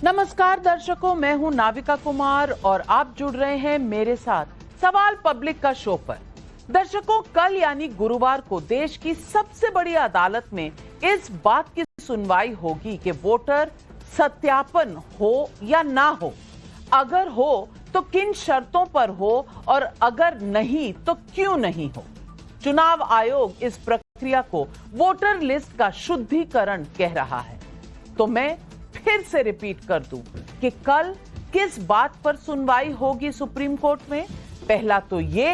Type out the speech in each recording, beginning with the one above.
नमस्कार दर्शकों, मैं हूं नाविका कुमार और आप जुड़ रहे हैं मेरे साथ सवाल पब्लिक का शो पर। दर्शकों, कल यानी गुरुवार को देश की सबसे बड़ी अदालत में इस बात की सुनवाई होगी कि वोटर सत्यापन हो या ना हो, अगर हो तो किन शर्तों पर हो और अगर नहीं तो क्यों नहीं हो। चुनाव आयोग इस प्रक्रिया को वोटर लिस्ट का शुद्धिकरण कह रहा है। तो मैं फिर से रिपीट कर दूं कि कल किस बात पर सुनवाई होगी सुप्रीम कोर्ट में। पहला तो ये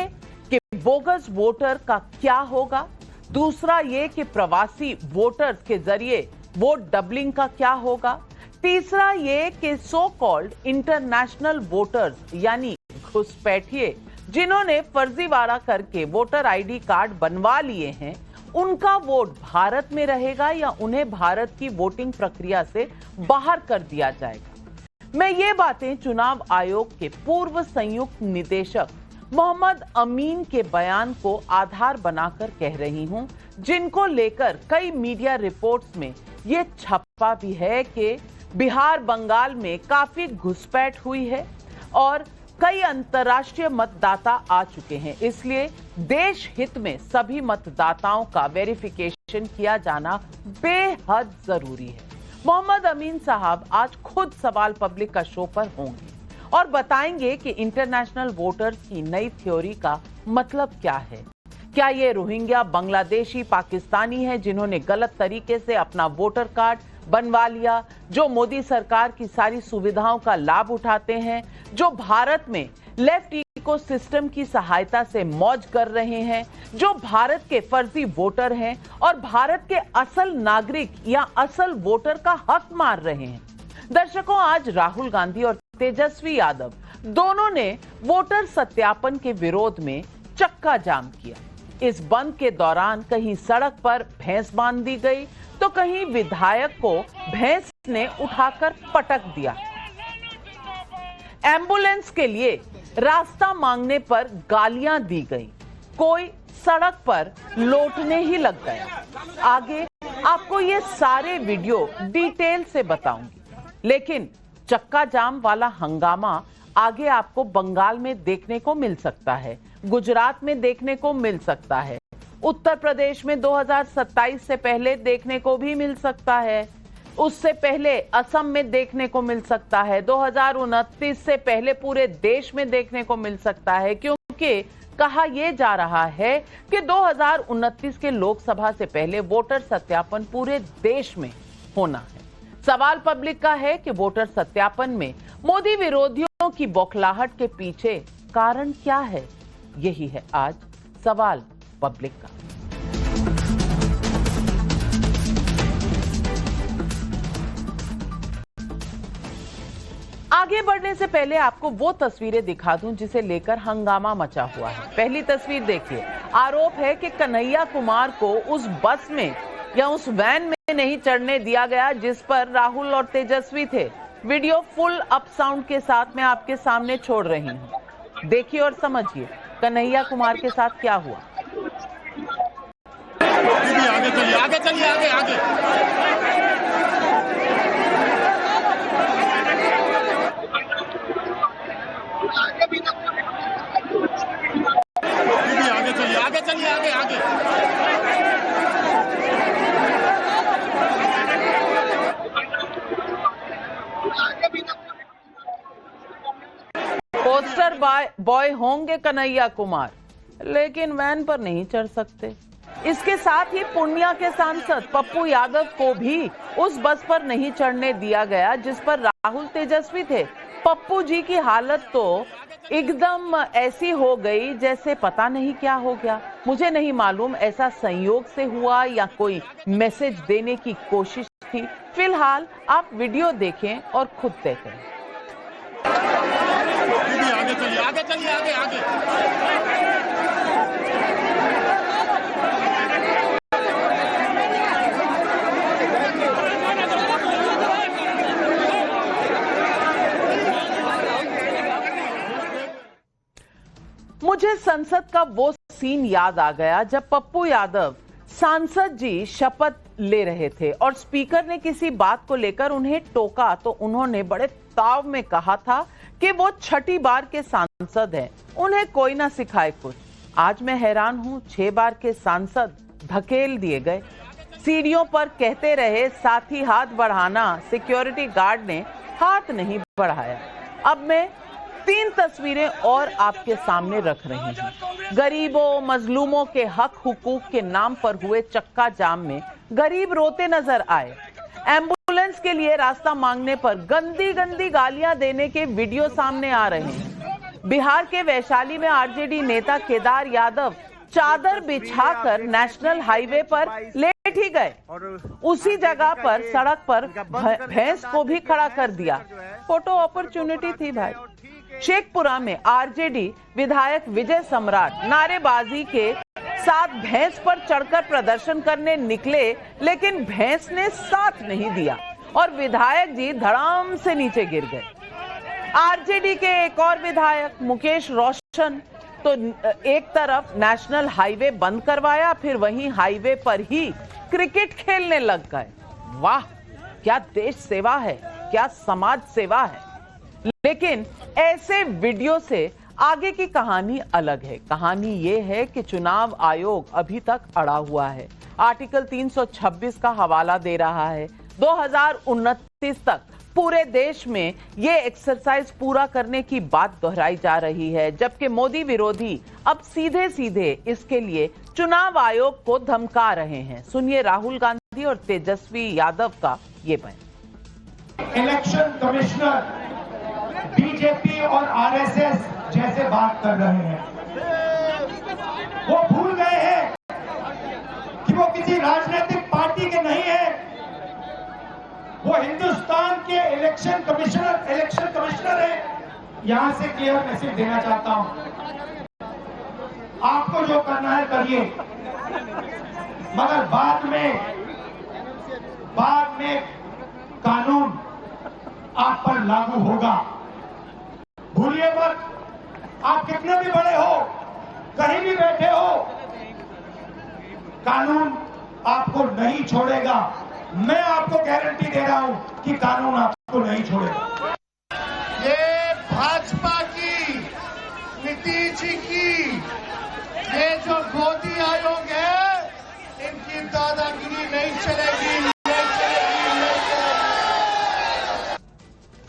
कि बोगस वोटर का क्या होगा, दूसरा ये कि प्रवासी वोटर्स के जरिए वोट डबलिंग का क्या होगा, तीसरा ये कि सो कॉल्ड इंटरनेशनल वोटर्स यानी घुसपैठिए जिन्होंने फर्जीवाड़ा करके वोटर आईडी कार्ड बनवा लिए हैं, उनका वोट भारत में रहेगा या उन्हें भारत की वोटिंग प्रक्रिया से बाहर कर दिया जाएगा। मैं ये बातें चुनाव आयोग के पूर्व संयुक्त निदेशक मोहम्मद अमीन के बयान को आधार बनाकर कह रही हूं, जिनको लेकर कई मीडिया रिपोर्ट्स में ये छपा भी है कि बिहार बंगाल में काफी घुसपैठ हुई है और कई अंतर्राष्ट्रीय मतदाता आ चुके हैं, इसलिए देश हित में सभी मतदाताओं का वेरिफिकेशन किया जाना बेहद जरूरी है। मोहम्मद अमीन साहब आज खुद सवाल पब्लिक का शो पर होंगे और बताएंगे कि इंटरनेशनल वोटर्स की नई थ्योरी का मतलब क्या है। क्या ये रोहिंग्या, बांग्लादेशी, पाकिस्तानी है जिन्होंने गलत तरीके से अपना वोटर कार्ड बनवा लिया, जो मोदी सरकार की सारी सुविधाओं का लाभ उठाते हैं, जो भारत में लेफ्ट इकोसिस्टम की सहायता से मौज कर रहे हैं, जो भारत के फर्जी वोटर हैं और भारत के असल नागरिक या असल वोटर का हक मार रहे हैं। दर्शकों, आज राहुल गांधी और तेजस्वी यादव दोनों ने वोटर सत्यापन के विरोध में चक्का जाम किया। इस बंद के दौरान कहीं सड़क पर भैंस बांध दी गई तो कहीं विधायक को भैंस ने उठाकर पटक दिया। एम्बुलेंस के लिए रास्ता मांगने पर गालियां दी गई, कोई सड़क पर लौटने ही लग गया। आगे आपको ये सारे वीडियो डिटेल से बताऊंगी, लेकिन चक्का जाम वाला हंगामा आगे आपको बंगाल में देखने को मिल सकता है, गुजरात में देखने को मिल सकता है, उत्तर प्रदेश में 2027 से पहले देखने को भी मिल सकता है, उससे पहले असम में देखने को मिल सकता है, 2029 से पहले पूरे देश में देखने को मिल सकता है, क्योंकि कहा यह जा रहा है कि 2029 के लोकसभा से पहले वोटर सत्यापन पूरे देश में होना है। सवाल पब्लिक का है कि वोटर सत्यापन में मोदी विरोधियों की बौखलाहट के पीछे कारण क्या है। यही है आज सवाल पब्लिक का। आगे बढ़ने से पहले आपको वो तस्वीरें दिखा दूं जिसे लेकर हंगामा मचा हुआ है। पहली तस्वीर देखिए। आरोप है कि कन्हैया कुमार को उस बस में या उस वैन में नहीं चढ़ने दिया गया जिस पर राहुल और तेजस्वी थे। वीडियो फुल अप साउंड के साथ मैं आपके सामने छोड़ रही हूं, देखिए और समझिए कन्हैया कुमार के साथ क्या हुआ। आगे चलिए, आगे चलिए, आगे आगे आगे चलिए, आगे चलिए, आगे आगे पोस्टर बॉय होंगे कन्हैया कुमार, लेकिन वैन पर नहीं चढ़ सकते। इसके साथ ही पूर्णिया के सांसद पप्पू यादव को भी उस बस पर नहीं चढ़ने दिया गया जिस पर राहुल तेजस्वी थे। पप्पू जी की हालत तो एकदम ऐसी हो गई जैसे पता नहीं क्या हो गया। मुझे नहीं मालूम ऐसा संयोग से हुआ या कोई मैसेज देने की कोशिश थी। फिलहाल आप वीडियो देखें और खुद तय करें। आगे चलिए, आगे चलिए, आगे आगे मुझे संसद का वो सीन याद आ गया जब पप्पू यादव सांसद जी शपथ ले रहे थे और स्पीकर ने किसी बात को लेकर उन्हें टोका तो उन्होंने बड़े ताव में कहा था कि वो छठी बार के सांसद हैं, उन्हें कोई ना सिखाए कुछ। आज मैं हैरान हूं, 6 बार के सांसद धकेल दिए गए। सीढ़ियों पर कहते रहे साथी हाथ बढ़ाना, सिक्योरिटी गार्ड ने हाथ नहीं बढ़ाया। अब मैं 3 तस्वीरें और आपके सामने रख रही हूं। गरीबों मजलूमों के हक हुकूक के नाम पर हुए चक्का जाम में गरीब रोते नजर आए। एम्बुलेंस के लिए रास्ता मांगने पर गंदी गंदी गालियां देने के वीडियो सामने आ रहे हैं। बिहार के वैशाली में आरजेडी नेता केदार यादव चादर बिछाकर नेशनल हाईवे पर लेट ही गए। उसी जगह पर सड़क पर भैंस को भी खड़ा कर दिया। फोटो अपॉर्चुनिटी थी भाई। शेखपुरा में आरजेडी विधायक विजय सम्राट नारेबाजी के साथ भैंस पर चढ़कर प्रदर्शन करने निकले, लेकिन भैंस ने साथ नहीं दिया और विधायक जी धड़ाम से नीचे गिर गए। आरजेडी के एक और विधायक मुकेश रोशन तो एक तरफ नेशनल हाईवे बंद करवाया, फिर वहीं हाईवे पर ही क्रिकेट खेलने लग गए। वाह, क्या देश सेवा है, क्या समाज सेवा है। लेकिन ऐसे वीडियो से आगे की कहानी अलग है। कहानी ये है कि चुनाव आयोग अभी तक अड़ा हुआ है। आर्टिकल 326 का हवाला दे रहा है। 2029 तक पूरे देश में ये एक्सरसाइज पूरा करने की बात दोहराई जा रही है, जबकि मोदी विरोधी अब सीधे सीधे इसके लिए चुनाव आयोग को धमका रहे हैं। सुनिए राहुल गांधी और तेजस्वी यादव का ये बयान। इलेक्शन कमिश्नर बीजेपी और आरएसएस जैसे बात कर रहे हैं। वो भूल गए हैं कि वो किसी राजनीतिक पार्टी के नहीं है। वो हिंदुस्तान के इलेक्शन कमिश्नर है। यहां से क्लियर मैसेज देना चाहता हूं, आपको जो करना है करिए, मगर बाद में कानून आप पर लागू होगा। भूलिए मत, आप कितने भी बड़े हो, कहीं भी बैठे हो, कानून आपको नहीं छोड़ेगा। मैं आपको गारंटी दे रहा हूं कि कानून आपको नहीं छोड़ेगा। ये भाजपा की, नीतीश जी की, ये जो मोदी आयोग है, इनकी दादागिरी नहीं चलेगी।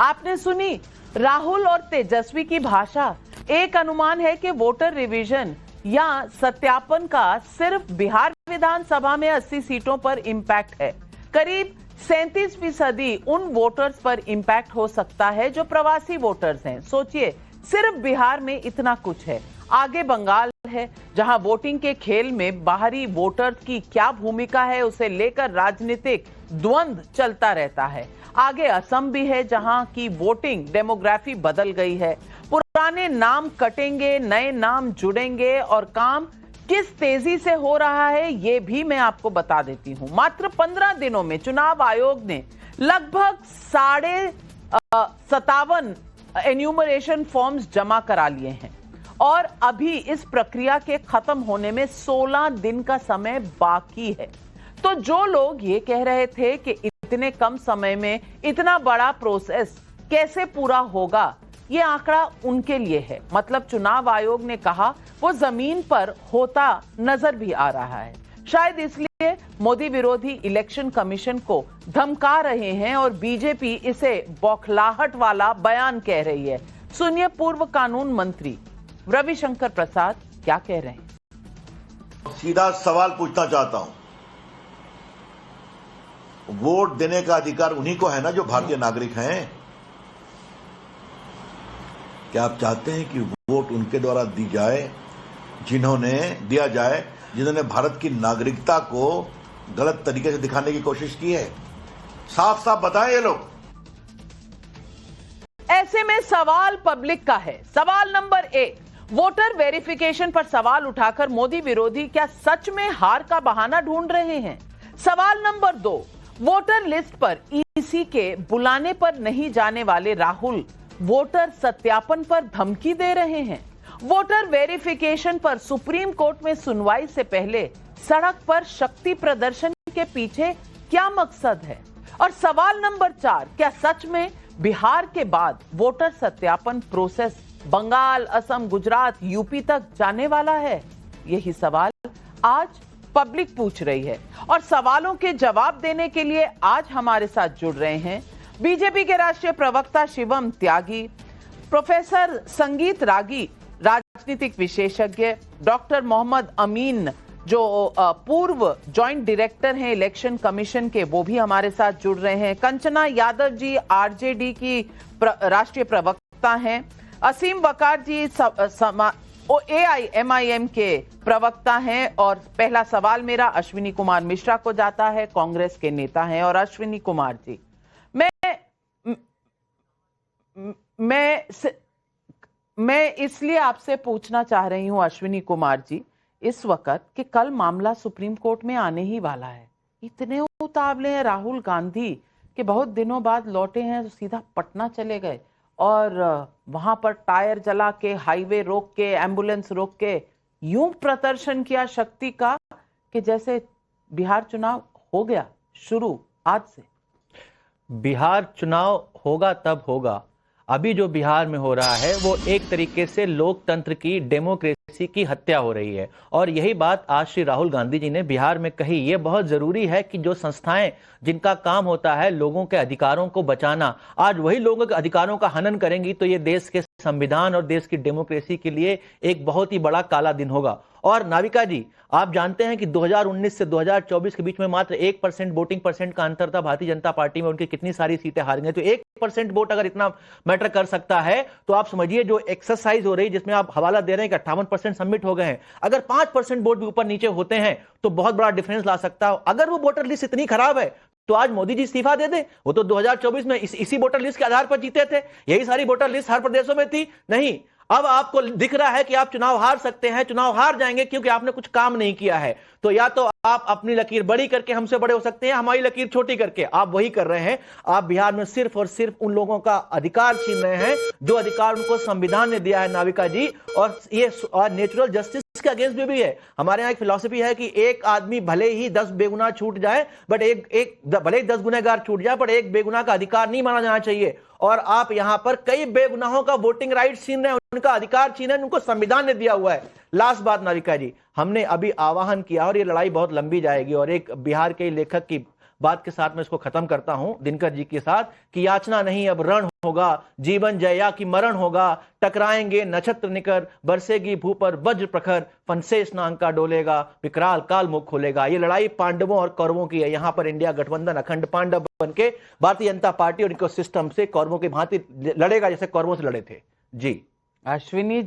आपने सुनी राहुल और तेजस्वी की भाषा। एक अनुमान है कि वोटर रिवीजन या सत्यापन का सिर्फ बिहार विधानसभा में 80 सीटों पर इम्पैक्ट है। करीब 37% उन वोटर्स पर इम्पैक्ट हो सकता है जो प्रवासी वोटर्स हैं। सोचिए, सिर्फ बिहार में इतना कुछ है। आगे बंगाल है, जहां वोटिंग के खेल में बाहरी वोटर्स की क्या भूमिका है उसे लेकर राजनीतिक द्वंद्व चलता रहता है। आगे असम भी है, जहां की वोटिंग डेमोग्राफी बदल गई है। पुराने नाम कटेंगे, नए नाम जुड़ेंगे और काम किस तेजी से हो रहा है ये भी मैं आपको बता देती हूं। मात्र 15 दिनों में चुनाव आयोग ने लगभग 57 एन्यूमरेशन फॉर्म्स जमा करा लिए हैं और अभी इस प्रक्रिया के खत्म होने में 16 दिन का समय बाकी है। तो जो लोग ये कह रहे थे कि इतने कम समय में इतना बड़ा प्रोसेस कैसे पूरा होगा, ये आंकड़ा उनके लिए है। मतलब चुनाव आयोग ने कहा वो जमीन पर होता नजर भी आ रहा है। शायद इसलिए मोदी विरोधी इलेक्शन कमीशन को धमका रहे हैं और बीजेपी इसे बौखलाहट वाला बयान कह रही है। सुनिए पूर्व कानून मंत्री रविशंकर प्रसाद क्या कह रहे हैं। सीधा सवाल पूछना चाहता हूं, वोट देने का अधिकार उन्हीं को है ना जो भारतीय नागरिक हैं। क्या आप चाहते हैं कि वोट उनके द्वारा दी जाए जिन्होंने भारत की नागरिकता को गलत तरीके से दिखाने की कोशिश की है? साफ साफ बताएं ये लोग। ऐसे में सवाल पब्लिक का है। सवाल नंबर 1, वोटर वेरिफिकेशन पर सवाल उठाकर मोदी विरोधी क्या सच में हार का बहाना ढूंढ रहे हैं? सवाल नंबर 2, वोटर लिस्ट पर ईसी के बुलाने पर नहीं जाने वाले राहुल वोटर सत्यापन पर धमकी दे रहे हैं। वोटर वेरिफिकेशन पर सुप्रीम कोर्ट में सुनवाई से पहले सड़क पर शक्ति प्रदर्शन के पीछे क्या मकसद है? और सवाल नंबर 4, क्या सच में बिहार के बाद वोटर सत्यापन प्रोसेस बंगाल, असम, गुजरात, यूपी तक जाने वाला है? यही सवाल आज पब्लिक पूछ रही है और सवालों के जवाब देने के लिए आज हमारे साथ जुड़ रहे हैं बीजेपी के राष्ट्रीय प्रवक्ता शिवम त्यागी, प्रोफेसर संगीत रागी, राजनीतिक विशेषज्ञ, डॉक्टर मोहम्मद अमीन जो पूर्व जॉइंट डायरेक्टर हैं इलेक्शन कमीशन के, वो भी हमारे साथ जुड़ रहे हैं, कंचना यादव जी आरजेडी की राष्ट्रीय प्रवक्ता हैं, असीम वकार जी AIMIM के प्रवक्ता हैं। और पहला सवाल मेरा अश्विनी कुमार मिश्रा को जाता है, कांग्रेस के नेता हैं। और अश्विनी कुमार जी, मैं इसलिए आपसे पूछना चाह रही हूं अश्विनी कुमार जी, इस वक्त कि कल मामला सुप्रीम कोर्ट में आने ही वाला है, इतने उतावले हैं राहुल गांधी कि बहुत दिनों बाद लौटे हैं तो सीधा पटना चले गए और वहां पर टायर जला के, हाईवे रोक के, एम्बुलेंस रोक के यूं प्रदर्शन किया शक्ति का कि जैसे बिहार चुनाव हो गया शुरू आज से। बिहार चुनाव होगा तब होगा, अभी जो बिहार में हो रहा है वो एक तरीके से लोकतंत्र की, डेमोक्रेसी की हत्या हो रही है। और यही बात आज श्री राहुल गांधी जी ने बिहार में कही। ये बहुत जरूरी है कि जो संस्थाएं जिनका काम होता है लोगों के अधिकारों को बचाना, आज वही लोगों के अधिकारों का हनन करेंगी तो ये देश के संविधान और देश की डेमोक्रेसी के लिए एक बहुत ही बड़ा काला दिन होगा। और नाविका जी, आप जानते हैं कि 2019 से 2024 के बीच में मात्र 1% वोटिंग परसेंट का अंतर था भारतीय जनता पार्टी में, उनकी कितनी सारी सीटें हार गई। तो 1% वोट अगर इतना मैटर कर सकता है तो आप समझिए जो एक्सरसाइज हो रही, जिसमें आप हवाला दे रहे हैं कि 58% सबमिट हो गए हैं, अगर 5% वोट भी ऊपर नीचे होते हैं तो बहुत बड़ा डिफरेंस ला सकता है। अगर वो वोटर लिस्ट इतनी खराब है तो आज मोदी जी इस्तीफा दे दे। वो तो 2024 में इसी वोटर लिस्ट के आधार पर जीते थे, यही सारी वोटर लिस्ट हर प्रदेशों में थी। नहीं, अब आपको दिख रहा है कि आप चुनाव हार सकते हैं, चुनाव हार जाएंगे क्योंकि आपने कुछ काम नहीं किया है। तो या तो आप अपनी लकीर बड़ी करके हमसे बड़े हो सकते हैं, हमारी लकीर छोटी करके, आप वही कर रहे हैं। आप बिहार में सिर्फ और सिर्फ उन लोगों का अधिकार छीन रहे हैं जो अधिकार उनको संविधान ने दिया है नाविका जी। और ये नेचुरल जस्टिस के अगेंस्ट भी है। हमारे यहाँ एक फिलॉसफी है कि एक आदमी भले ही 10 बेगुनाह छूट जाए, बट भले ही 10 गुनहगार छूट जाए, पर एक बेगुनाह का अधिकार नहीं माना जाना चाहिए। और आप यहां पर कई बेगुनाहों का वोटिंग राइट छीन रहे हैं, उनका अधिकार छीन रहे हैं, उनको संविधान ने दिया हुआ है। लास्ट बात नाविका जी, हमने अभी आह्वान किया और ये लड़ाई बहुत लंबी जाएगी, और एक बिहार के लेखक की बात के साथ मैं इसको खत्म करता हूं, दिनकर जी के साथ, कि याचना नहीं अब रण होगा, जीवन जया की मरण होगा, टकराएंगे नक्षत्र निकर, बरसेगी भू पर वज्र प्रखर, फनसेस नांका डोलेगा, विकराल काल मुख खोलेगा। ये लड़ाई पांडवों और कौरवों की है। यहां पर इंडिया गठबंधन अखंड पांडव बनके भारतीय जनता पार्टी और इनको सिस्टम से कौरवों की भांति लड़ेगा जैसे कौरवों से लड़े थे। जी अश्विनी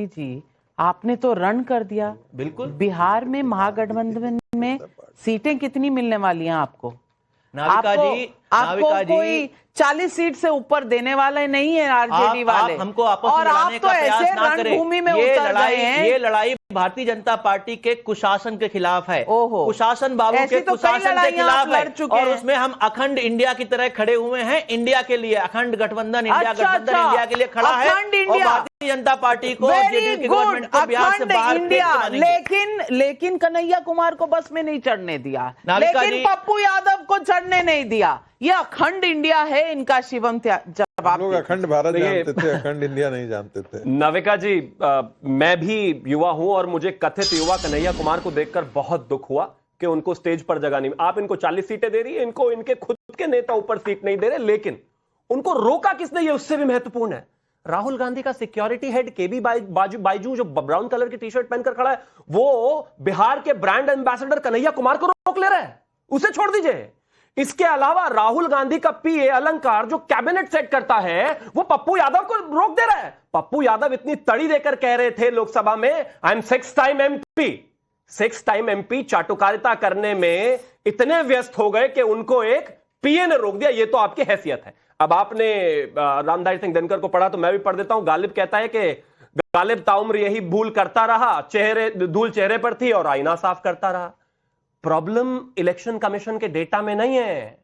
जी आपने तो रन कर दिया। बिल्कुल। बिहार में महागठबंधन में सीटें कितनी मिलने वाली हैं आपको? नाविका जी कोई 40 सीट से ऊपर देने वाले नहीं है आरजेडी वाले। आप हमको आपस में लड़ाने का प्रयास ना करें। रणभूमि में उतर गए हैं। ये लड़ाई भारतीय जनता पार्टी के कुशासन के खिलाफ है। कुशासन बाबू के तो कुशासन के खिलाफ है, और हैं। उसमें हम अखंड इंडिया की तरह खड़े हुए हैं। इंडिया के लिए अखंड गठबंधन, इंडिया के लिए खड़ा है, और भारतीय जनता पार्टी को गवर्नमेंट को बिहार से बाहर इंडिया। लेकिन कन्हैया कुमार को बस में नहीं चढ़ने दिया, लेकिन पप्पू यादव को चढ़ने नहीं दिया। ये अखंड इंडिया है इनका। शिवम जवाब। लोग अखंड भारत जानते थे, अखंड इंडिया नहीं जानते थे। नाविका जी, मैं भी युवा हूं और मुझे कथित युवा कन्हैया कुमार को देखकर बहुत दुख हुआ कि उनको स्टेज पर जगह नहीं। आप इनको 40 सीटें दे रही है, इनको इनके खुद के नेता ऊपर सीट नहीं दे रहे, लेकिन उनको रोका किसने, ये उससे भी महत्वपूर्ण है। राहुल गांधी का सिक्योरिटी हेड केबी बाइजू जो ब्राउन कलर की टी शर्ट पहनकर खड़ा है, वो बिहार के ब्रांड एम्बेसडर कन्हैया कुमार को रोक ले रहा है। उसे छोड़ दीजिए। इसके अलावा राहुल गांधी का पीए अलंकार जो कैबिनेट सेट करता है, वो पप्पू यादव को रोक दे रहा है। पप्पू यादव इतनी तड़ी देकर कह रहे थे लोकसभा में, I am 6 time MP. 6 time MP चाटुकारिता करने में इतने व्यस्त हो गए कि उनको एक पीए ने रोक दिया। ये तो आपकी हैसियत है। अब आपने रामधारी सिंह दिनकर को पढ़ा तो मैं भी पढ़ देता हूं। गालिब कहता है कि गालिब ताउम्र यही भूल करता रहा, धूल चेहरे पर थी और आईना साफ करता रहा। प्रॉब्लम इलेक्शन कमीशन के डेटा में नहीं है,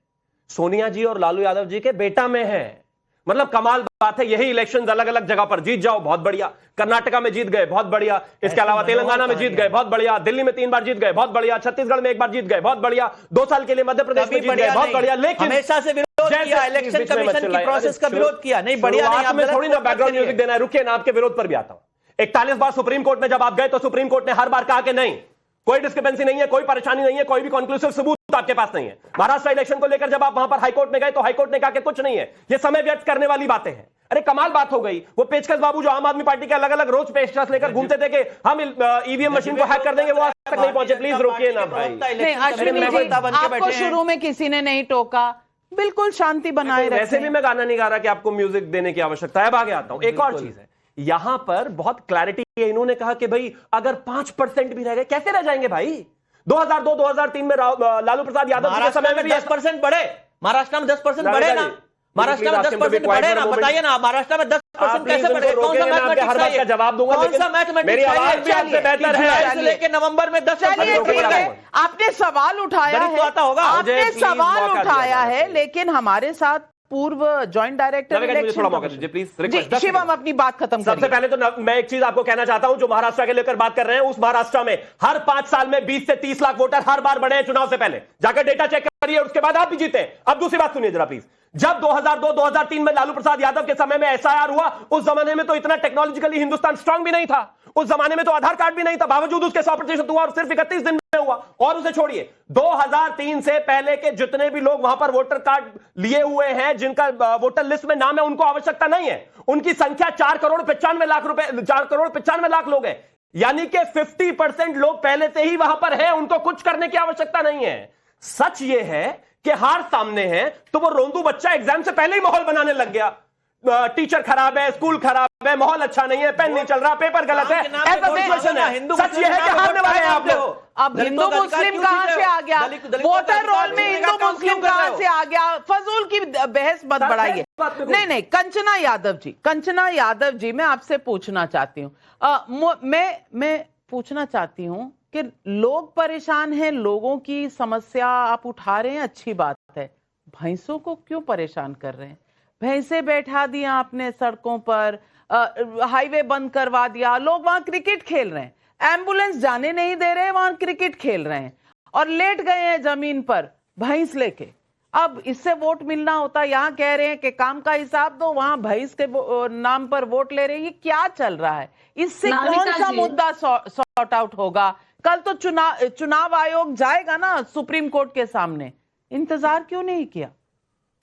सोनिया जी और लालू यादव जी के बेटा में है। मतलब कमाल बात है। यही इलेक्शंस अलग अलग जगह पर जीत जाओ, बहुत बढ़िया। कर्नाटका में जीत गए, बहुत बढ़िया। इसके अलावा तेलंगाना में जीत गए, बहुत बढ़िया। दिल्ली में 3 बार जीत गए, बहुत बढ़िया। छत्तीसगढ़ में 1 बार जीत गए, बहुत बढ़िया। 2 साल के लिए मध्य प्रदेश में जीत गए, बहुत बढ़िया। लेकिन हमेशा से विरोध किया, इलेक्शन कमीशन की प्रोसेस का विरोध किया। नहीं बढ़िया नहीं, आप में थोड़ी ना बैकग्राउंड म्यूजिक देना है। रुकिए ना, आपके विरोध पर भी आता हूं। 41 बार सुप्रीम कोर्ट में जब आप गए तो सुप्रीम कोर्ट ने हर बार कहा कि नहीं, कोई डिस्क्रिपेंसी नहीं है, कोई परेशानी नहीं है, कोई भी कंक्लूसिव सबूत आपके पास नहीं है। महाराष्ट्र इलेक्शन को लेकर जब आप वहां पर हाईकोर्ट में गए तो हाईकोर्ट ने कहा कि कुछ नहीं है, ये समय व्यर्थ करने वाली बातें हैं। अरे कमाल बात हो गई। वो पेचकस बाबू जो आम आदमी पार्टी के अलग अलग रोज पेचकस लेकर घूमते थे कि हम ईवीएम मशीन को हैक कर देंगे, वो आज तक नहीं पहुंचे। प्लीज रुकिए ना भाई। नहीं अश्विनी जी, आपको शुरू में किसी ने नहीं टोका, बिल्कुल शांति बनाए रखें। वैसे भी मैं गाना नहीं गा रहा कि आपको म्यूजिक देने की आवश्यकता है। अब आगे आता हूं। एक और चीज है यहां पर बहुत क्लैरिटी है। इन्होंने कहा कि भाई अगर 5% भी रह गए, कैसे रह जाएंगे भाई? 2002-2003 में लालू प्रसाद यादव के समय में 10% बढ़े, महाराष्ट्र में 10% बढ़े ना, महाराष्ट्र में 10% बढ़े ना, बताइए ना, महाराष्ट्र में 10% कैसे बढ़े? कौन सा मैथमेटिक्स हर बात का जवाब दूंगा, कौन सा मैथमेटिक्स? मेरी आवाज भी आपसे बेहतर है। लेके नवंबर में 10% आपने सवाल उठाया है, आपने सवाल उठाया है, लेकिन हमारे साथ पूर्व जॉइंट डायरेक्टर थोड़ा मौका दीजिए प्लीज। शिवम अपनी बात खत्म करिए। सबसे पहले तो मैं एक चीज आपको कहना चाहता हूं, जो महाराष्ट्र के लेकर बात कर रहे हैं, उस महाराष्ट्र में हर 5 साल में 20 से 30 लाख वोटर हर बार बढ़े हैं चुनाव से पहले। जाकर डेटा चेक करिए, उसके बाद आप भी जीते। अब दूसरी बात सुनिए जरा प्लीज। जब 2002-2003 में लालू प्रसाद यादव के समय में एसआईआर हुआ, उस जमाने में तो इतना टेक्नोलॉजिकली हिंदुस्तान स्ट्रांग भी नहीं था। उस जमाने में तो आधार कार्ड भी नहीं था, बावजूद उसके 100% हुआ और सिर्फ 31 दिन में हुआ। और उसे छोड़िए, 2003 से पहले के जितने भी लोग वहां पर वोटर कार्ड लिए हुए हैं, जिनका वोटर लिस्ट में नाम है, उनको आवश्यकता नहीं है। उनकी संख्या 4 करोड़ 95 लाख लोग हैं। यानी कि 50% लोग पहले से ही वहां पर हैं, उनको कुछ करने की आवश्यकता नहीं है। सच यह है कि हार सामने है तो वो रोंदू बच्चा एग्जाम से पहले ही माहौल बनाने लग गया। टीचर खराब है, स्कूल खराब है, माहौल अच्छा नहीं है, पेन नहीं चल रहा, पेपर गलत है, ऐसा सिचुएशन है। सच ये है कि हारने वाले हैं आप लोग। अब हिंदू मुस्लिम कहां से आ गया? वोटर रोल में हिंदू मुस्लिम कहां से आ गया? फजूल की बहस मत बढ़ाइए। नहीं, कंचना यादव जी, मैं आपसे पूछना चाहती हूँ, मैं पूछना चाहती हूँ कि लोग परेशान हैं, लोगों की समस्या आप उठा रहे हैं, अच्छी बात है। भैंसों को क्यों परेशान कर रहे हैं? भैंसे बैठा दिया आपने सड़कों पर, हाईवे बंद करवा दिया, लोग वहां क्रिकेट खेल रहे हैं, एम्बुलेंस जाने नहीं दे रहे, वहां क्रिकेट खेल रहे हैं और लेट गए हैं जमीन पर भैंस लेके। अब इससे वोट मिलना होता, यहाँ कह रहे हैं कि काम का हिसाब दो, वहां भैंस के नाम पर वोट ले रहे हैं। ये क्या चल रहा है? इससे कौन सा मुद्दा सॉर्ट आउट होगा? कल तो चुनाव आयोग जाएगा ना सुप्रीम कोर्ट के सामने, इंतजार क्यों नहीं किया?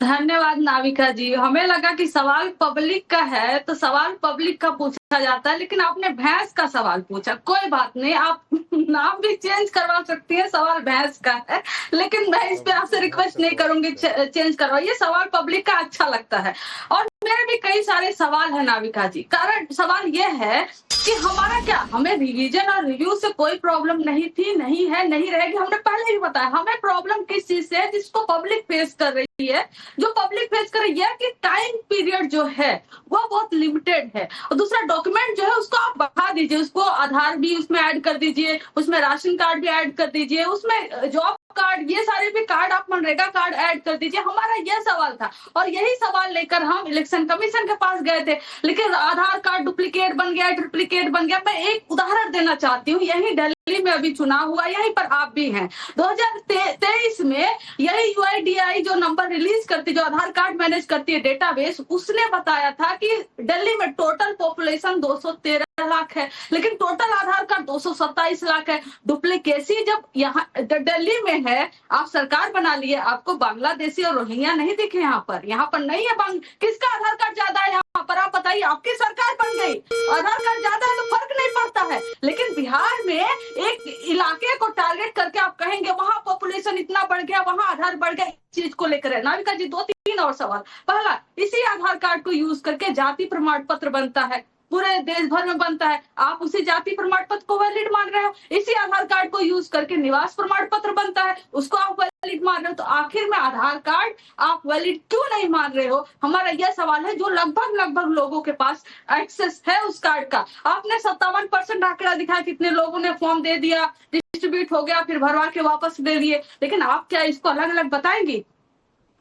धन्यवाद नाविका जी। हमें लगा कि सवाल पब्लिक का है तो सवाल पब्लिक का पूछा जाता है, लेकिन आपने भैंस का सवाल पूछा। कोई बात नहीं, आप नाम भी चेंज करवा सकती है, सवाल भैंस का है, लेकिन मैं इस पे आपसे रिक्वेस्ट नहीं करूंगी चेंज करवाइए। सवाल पब्लिक का अच्छा लगता है और मेरे भी कई सारे सवाल है नाविका जी। कारण सवाल यह है कि हमारा क्या, हमें रिवीजन और रिव्यू से कोई प्रॉब्लम नहीं थी, नहीं है, नहीं रहेगी। हमने पहले ही बताया हमें प्रॉब्लम किस चीज से है, जिसको पब्लिक फेस कर रही है। जो पब्लिक फेस कर रही है कि टाइम पीरियड जो है वो बहुत लिमिटेड है, और दूसरा डॉक्यूमेंट जो है उसको आप बढ़ा दीजिए, उसको आधार भी उसमें ऐड कर दीजिए, उसमें राशन कार्ड भी ऐड कर दीजिए, उसमें जॉब कार्ड, ये सारे भी कार्ड, आप मनरेगा कार्ड ऐड कर दीजिए। हमारा यह सवाल था और यही सवाल लेकर हम इलेक्शन कमीशन के पास गए थे, लेकिन आधार कार्ड डुप्लीकेट बन गया, ट्रिप्लीकेट बन गया। मैं एक उदाहरण देना चाहती हूँ, यही दिल्ली में अभी चुनाव हुआ, यहीं पर आप भी हैं। 2023 में यही UIDAI जो नंबर रिलीज करती, जो आधार कार्ड मैनेज करती है डेटाबेस, उसने बताया था कि दिल्ली में टोटल पॉपुलेशन 213 लाख है, लेकिन टोटल आधार कार्ड 227 लाख है। डुप्लीकेसी जब यहाँ दिल्ली में है, आप सरकार बना लिए, आपको बांग्लादेशी और रोहिंग्या नहीं दिखे यहाँ पर नहीं है। किसका आधार कार्ड ज्यादा है यहाँ पर? आप बताइए, आपकी सरकार बन गई, आधार कार्ड ज्यादा है तो फर्क नहीं पड़ता है। लेकिन बिहार में एक इलाके को टारगेट करके आप कहेंगे वहां पॉपुलेशन इतना बढ़ गया, वहां आधार बढ़ गया, इस चीज को लेकर है। नाविका जी, 2-3 और सवाल। पहला, इसी आधार कार्ड को यूज करके जाति प्रमाण पत्र बनता है, पूरे देश भर में बनता है। आप उसी जाति प्रमाण पत्र को वैलिड मान रहे हो। इसी आधार कार्ड को यूज करके निवास प्रमाण पत्र बनता है, उसको आप वैलिड मान रहे हो। तो आखिर में आधार कार्ड आप वैलिड क्यों नहीं मान रहे हो? हमारा यह सवाल है, जो लगभग लोगों के पास एक्सेस है उस कार्ड का। आपने 57% आंकड़ा दिखाया, कितने लोगों ने फॉर्म दे दिया, डिस्ट्रीब्यूट हो गया, फिर भरवा के वापस दे दिए, लेकिन आप क्या इसको अलग अलग बताएंगी?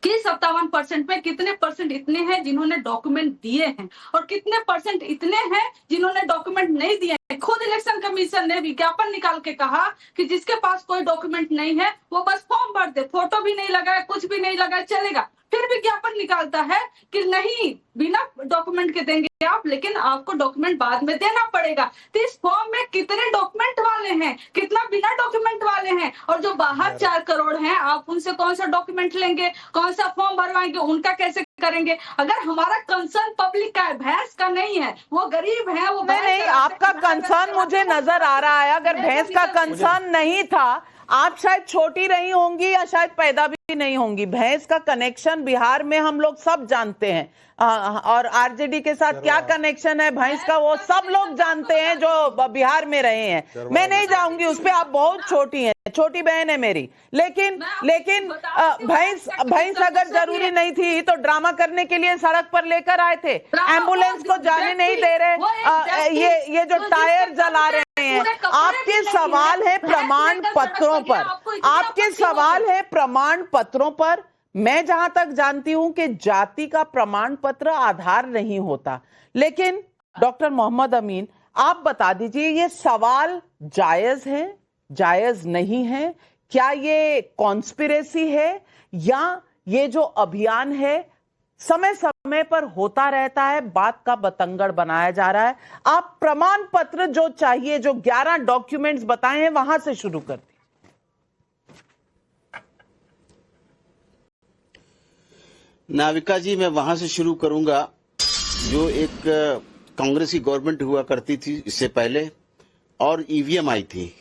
कि 57% में कितने परसेंट इतने हैं जिन्होंने डॉक्यूमेंट दिए हैं और कितने परसेंट इतने हैं जिन्होंने डॉक्यूमेंट नहीं दिए हैं। खुद इलेक्शन कमीशन ने विज्ञापन निकाल के कहा कि जिसके पास कोई डॉक्यूमेंट नहीं है वो बस फॉर्म भर दे, फोटो भी नहीं लगाए, कुछ भी नहीं लगाए, चलेगा। फिर विज्ञापन निकालता है कि नहीं, बिना डॉक्यूमेंट के देंगे आप, लेकिन आपको डॉक्यूमेंट बाद में देना पड़ेगा। तो इस फॉर्म में कितने डॉक्यूमेंट वाले हैं, कितना बिना डॉक्यूमेंट वाले हैं, और जो बाहर 4 करोड़ हैं आप उनसे कौन सा डॉक्यूमेंट लेंगे, कौन सा फॉर्म भरवाएंगे, उनका कैसे करेंगे? अगर हमारा कंसर्न पब्लिक का है, भैंस का नहीं है, वो गरीब है, वो नहीं, आपका कंसर्न मुझे नजर आ रहा है। अगर भैंस का कंसर्न नहीं था, आप शायद छोटी रही होंगी या शायद पैदा भी नहीं होंगी। भैंस का कनेक्शन बिहार में हम लोग सब जानते हैं, और आरजेडी के साथ क्या कनेक्शन है भैंस का वो सब लोग जानते हैं जो बिहार में रहे हैं। मैं नहीं जाऊंगी उस पे, आप बहुत छोटी हैं, छोटी बहन है मेरी। लेकिन भैंस अगर जरूरी नहीं थी तो ड्रामा करने के लिए सड़क पर लेकर आए थे, एम्बुलेंस को जाने नहीं दे रहे, ये जो टायर जला रहे हैं। आपके सवाल है प्रमाण पत्रों पर, आपके सवाल है प्रमाण पत्रों पर। मैं जहां तक जानती हूं कि जाति का प्रमाण पत्र आधार नहीं होता, लेकिन डॉक्टर मोहम्मद अमीन आप बता दीजिए ये सवाल जायज है, जायज नहीं है? क्या ये कॉन्स्पिरेसी है या ये जो अभियान है समय समय पर होता रहता है, बात का बतंगड़ बनाया जा रहा है? आप प्रमाण पत्र जो चाहिए, जो 11 डॉक्यूमेंट्स बताए हैं, वहां से शुरू करते। नाविका जी, मैं वहां से शुरू करूंगा जो एक कांग्रेस की गवर्नमेंट हुआ करती थी इससे पहले, और ईवीएम आई थी।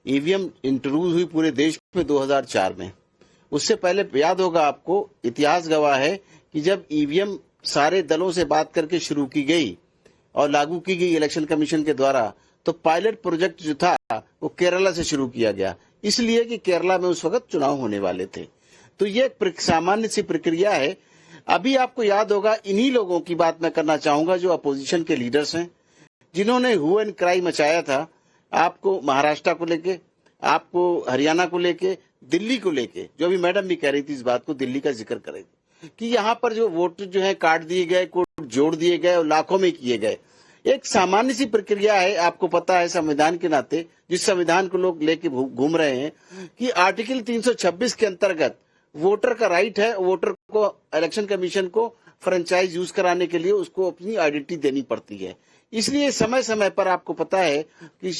ईवीएम इंट्रोड्यूस हुई पूरे देश में 2004 में। उससे पहले याद होगा आपको, इतिहास गवाह है कि जब ईवीएम सारे दलों से बात करके शुरू की गई और लागू की गई इलेक्शन कमीशन के द्वारा, तो पायलट प्रोजेक्ट जो था वो केरला से शुरू किया गया, इसलिए कि केरला में उस वक्त चुनाव होने वाले थे। तो ये एक सामान्य सी प्रक्रिया है। अभी आपको याद होगा, इन्हीं लोगों की बात मैं करना चाहूंगा जो अपोजिशन के लीडर्स हैं, जिन्होंने हु एंड क्राई मचाया था। आपको महाराष्ट्र को लेके, आपको हरियाणा को लेके, दिल्ली को लेके, जो अभी मैडम भी कह रही थी इस बात को, दिल्ली का जिक्र करेगी कि यहाँ पर जो वोट जो है काट दिए गए, कोड जोड़ दिए गए और लाखों में किए गए। एक सामान्य सी प्रक्रिया है। आपको पता है संविधान के नाते, जिस संविधान को लोग लेके घूम रहे हैं, कि आर्टिकल 326 के अंतर्गत वोटर का राइट है, वोटर को इलेक्शन कमीशन को फ्रेंचाइज यूज कराने के लिए उसको अपनी आइडेंटिटी देनी पड़ती है। इसलिए समय समय पर आपको पता है कि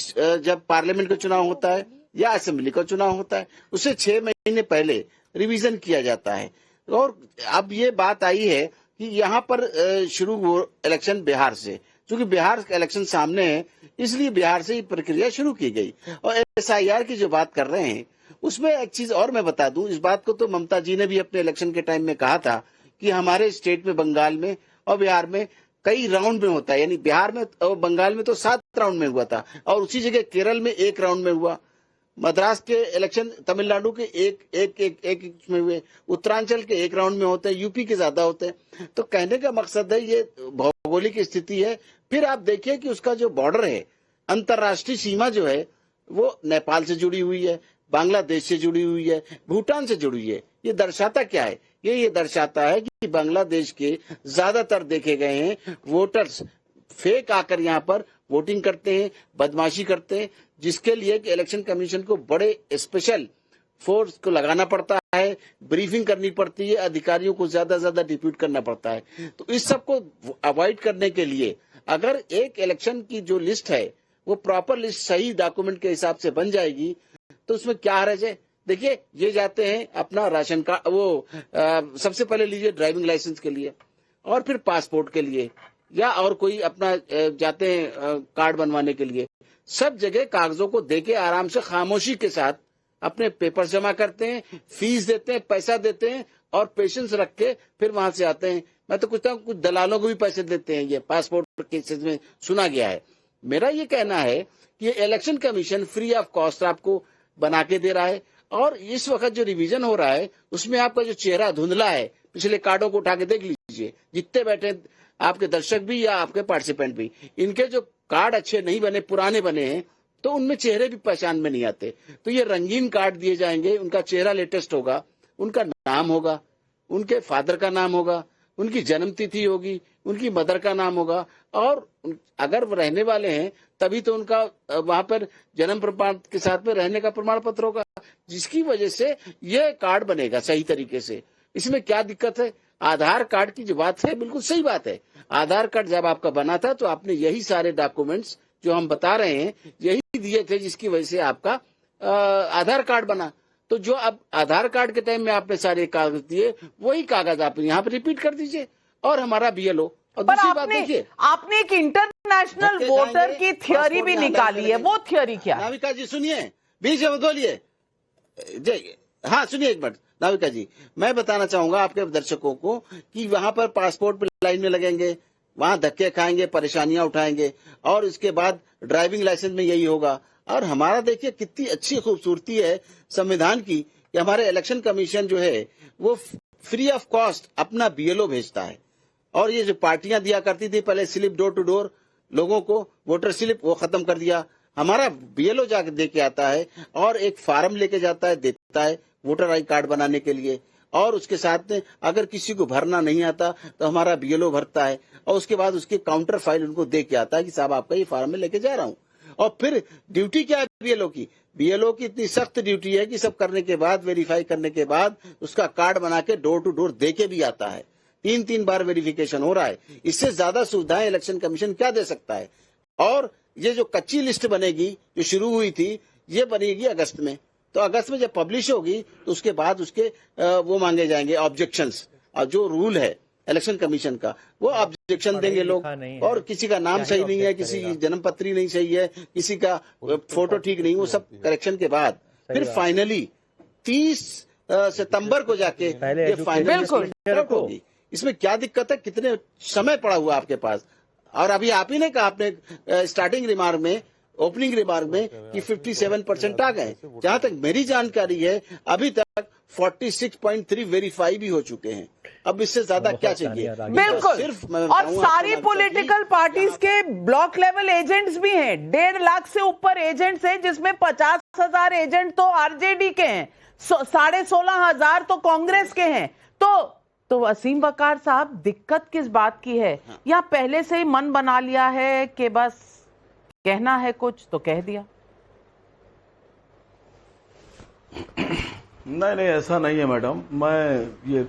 जब पार्लियामेंट का चुनाव होता है या असेंबली का चुनाव होता है, उससे 6 महीने पहले रिवीजन किया जाता है। और अब ये बात आई है कि यहाँ पर शुरू हो इलेक्शन बिहार से, क्योंकि बिहार का इलेक्शन सामने है, इसलिए बिहार से ये प्रक्रिया शुरू की गई। और SIR की जो बात कर रहे हैं, उसमें एक चीज और मैं बता दूं, इस बात को तो ममता जी ने भी अपने इलेक्शन के टाइम में कहा था कि हमारे स्टेट में, बंगाल में और बिहार में कई राउंड में होता है। यानी बिहार में और बंगाल में तो 7 राउंड में हुआ था, और उसी जगह केरल में 1 राउंड में हुआ। मद्रास के इलेक्शन तमिलनाडु के एक में हुए, उत्तरांचल के 1 राउंड में होते हैं, यूपी के ज्यादा होते हैं। तो कहने का मकसद है ये भौगोलिक स्थिति है। फिर आप देखिए कि उसका जो बॉर्डर है, अंतर्राष्ट्रीय सीमा जो है, वो नेपाल से जुड़ी हुई है, बांग्लादेश से जुड़ी हुई है, भूटान से जुड़ी है। ये दर्शाता क्या है? ये दर्शाता है कि बांग्लादेश के ज्यादातर देखे गए हैं वोटर्स फेक आकर यहाँ पर वोटिंग करते हैं, बदमाशी करते हैं, जिसके लिए इलेक्शन कमीशन को बड़े स्पेशल फोर्स को लगाना पड़ता है, ब्रीफिंग करनी पड़ती है, अधिकारियों को ज्यादा डिप्यूट करना पड़ता है। तो इस सब को अवॉइड करने के लिए अगर एक इलेक्शन की जो लिस्ट है वो प्रॉपर लिस्ट सही डॉक्यूमेंट के हिसाब से बन जाएगी, तो उसमें क्या हर्ज है? देखिए, ये जाते हैं अपना राशन कार्ड, वो सबसे पहले लीजिए ड्राइविंग लाइसेंस के लिए, और फिर पासपोर्ट के लिए, या और कोई अपना जाते हैं कार्ड बनवाने के लिए। सब जगह कागजों को देके आराम से खामोशी के साथ अपने पेपर जमा करते हैं, फीस देते हैं, पैसा देते हैं, और पेशेंस रख के फिर वहां से आते हैं। मैं तो कुछ दलालों को भी पैसे देते हैं, ये पासपोर्ट केसेस में सुना गया है। मेरा ये कहना है कि ये election commission free of cost आपको बना के दे रहा है, और इस वक्त जो रिवीजन हो रहा है उसमें आपका जो चेहरा धुंधला है, पिछले कार्डों को उठा के देख लीजिए, जितने बैठे आपके दर्शक भी या आपके पार्टिसिपेंट भी, इनके जो कार्ड अच्छे नहीं बने, पुराने बने हैं, तो उनमें चेहरे भी पहचान में नहीं आते। तो ये रंगीन कार्ड दिए जाएंगे, उनका चेहरा लेटेस्ट होगा, उनका नाम होगा, उनके फादर का नाम होगा, उनकी जन्म तिथि होगी, उनकी मदर का नाम होगा, और अगर वो रहने वाले हैं तभी तो उनका वहां पर जन्म प्रमाण के साथ में रहने का प्रमाण पत्र होगा, जिसकी वजह से ये कार्ड बनेगा सही तरीके से। इसमें क्या दिक्कत है? आधार कार्ड की जो बात है बिल्कुल सही बात है। आधार कार्ड जब आपका बना था तो आपने यही सारे डॉक्यूमेंट्स जो हम बता रहे हैं यही दिए थे, जिसकी वजह से आपका आधार कार्ड बना। तो जो अब आधार कार्ड के टाइम में आपने सारे कागज दिए वही कागज आप यहाँ पे रिपीट कर दीजिए और हमारा BLO। और पर दूसरी बात देखिए, आपने एक इंटरनेशनल वोटर की थियोरी भी निकाली है, वो थियोरी क्या है? नाविका जी सुनिए, बीच में बोलिए। हाँ सुनिए एक मिनट नाविका जी, मैं बताना चाहूंगा आपके दर्शकों को कि वहां पर पासपोर्ट लाइन में लगेंगे, वहां धक्के खाएंगे, परेशानियां उठाएंगे, और इसके बाद ड्राइविंग लाइसेंस में यही होगा। और हमारा देखिए कितनी अच्छी खूबसूरती है संविधान की कि हमारे इलेक्शन कमीशन जो है वो फ्री ऑफ कॉस्ट अपना BLO भेजता है। और ये जो पार्टियां दिया करती थी पहले स्लिप डोर टू डोर लोगों को, वोटर स्लिप, वो खत्म कर दिया। हमारा BLO जाके दे के आता है और एक फार्म लेके जाता है, देता है वोटर आई कार्ड बनाने के लिए, और उसके साथ में अगर किसी को भरना नहीं आता तो हमारा BLO भरता है, और उसके बाद उसकी काउंटर फाइल उनको दे के आता है कि साहब आपका ये फार्म में लेके जा रहा हूँ। और फिर ड्यूटी क्या है BLO की? BLO की इतनी सख्त ड्यूटी है कि सब करने के बाद, वेरीफाई करने के बाद उसका कार्ड बना के डोर टू डोर दे के भी आता है। 3-3 बार वेरिफिकेशन हो रहा है। इससे ज्यादा सुविधाएं इलेक्शन कमीशन क्या दे सकता है? और ये जो कच्ची लिस्ट बनेगी जो शुरू हुई थी, ये बनेगी अगस्त में। तो अगस्त में जब पब्लिश होगी तो उसके बाद उसके वो मांगे जाएंगे ऑब्जेक्शंस, और जो रूल है इलेक्शन कमीशन का वो ऑब्जेक्शन देंगे लोग। और किसी का नाम सही नहीं है, किसी की जन्म पत्री नहीं सही है, किसी का फोटो ठीक नहीं, वो सब करेक्शन के बाद फिर फाइनली 30 सितंबर को जाके ये फाइनल होगी। इसमें क्या दिक्कत है? कितने समय पड़ा हुआ आपके पास? और अभी आप ही ने कहा आपने स्टार्टिंग रिमार्क में, ओपनिंग रिमार्क में कि 57% आ गए। जहां तक मेरी जानकारी है अभी तक 46.3 वेरीफाई भी हो चुके हैं। अब इससे ज्यादा क्या चाहिए? बिल्कुल। सिर्फ और सारी पॉलिटिकल पार्टीज के ब्लॉक लेवल एजेंट्स भी हैं, 1.5 लाख से ऊपर एजेंट्स हैं, जिसमें 50,000 एजेंट तो RJD के हैं, 16,500 तो कांग्रेस के हैं। तो वसीम वकार साहब, दिक्कत किस बात की है? या पहले से ही मन बना लिया है कि बस कहना है कुछ तो कह दिया? नहीं, ऐसा नहीं है मैडम। मैं ये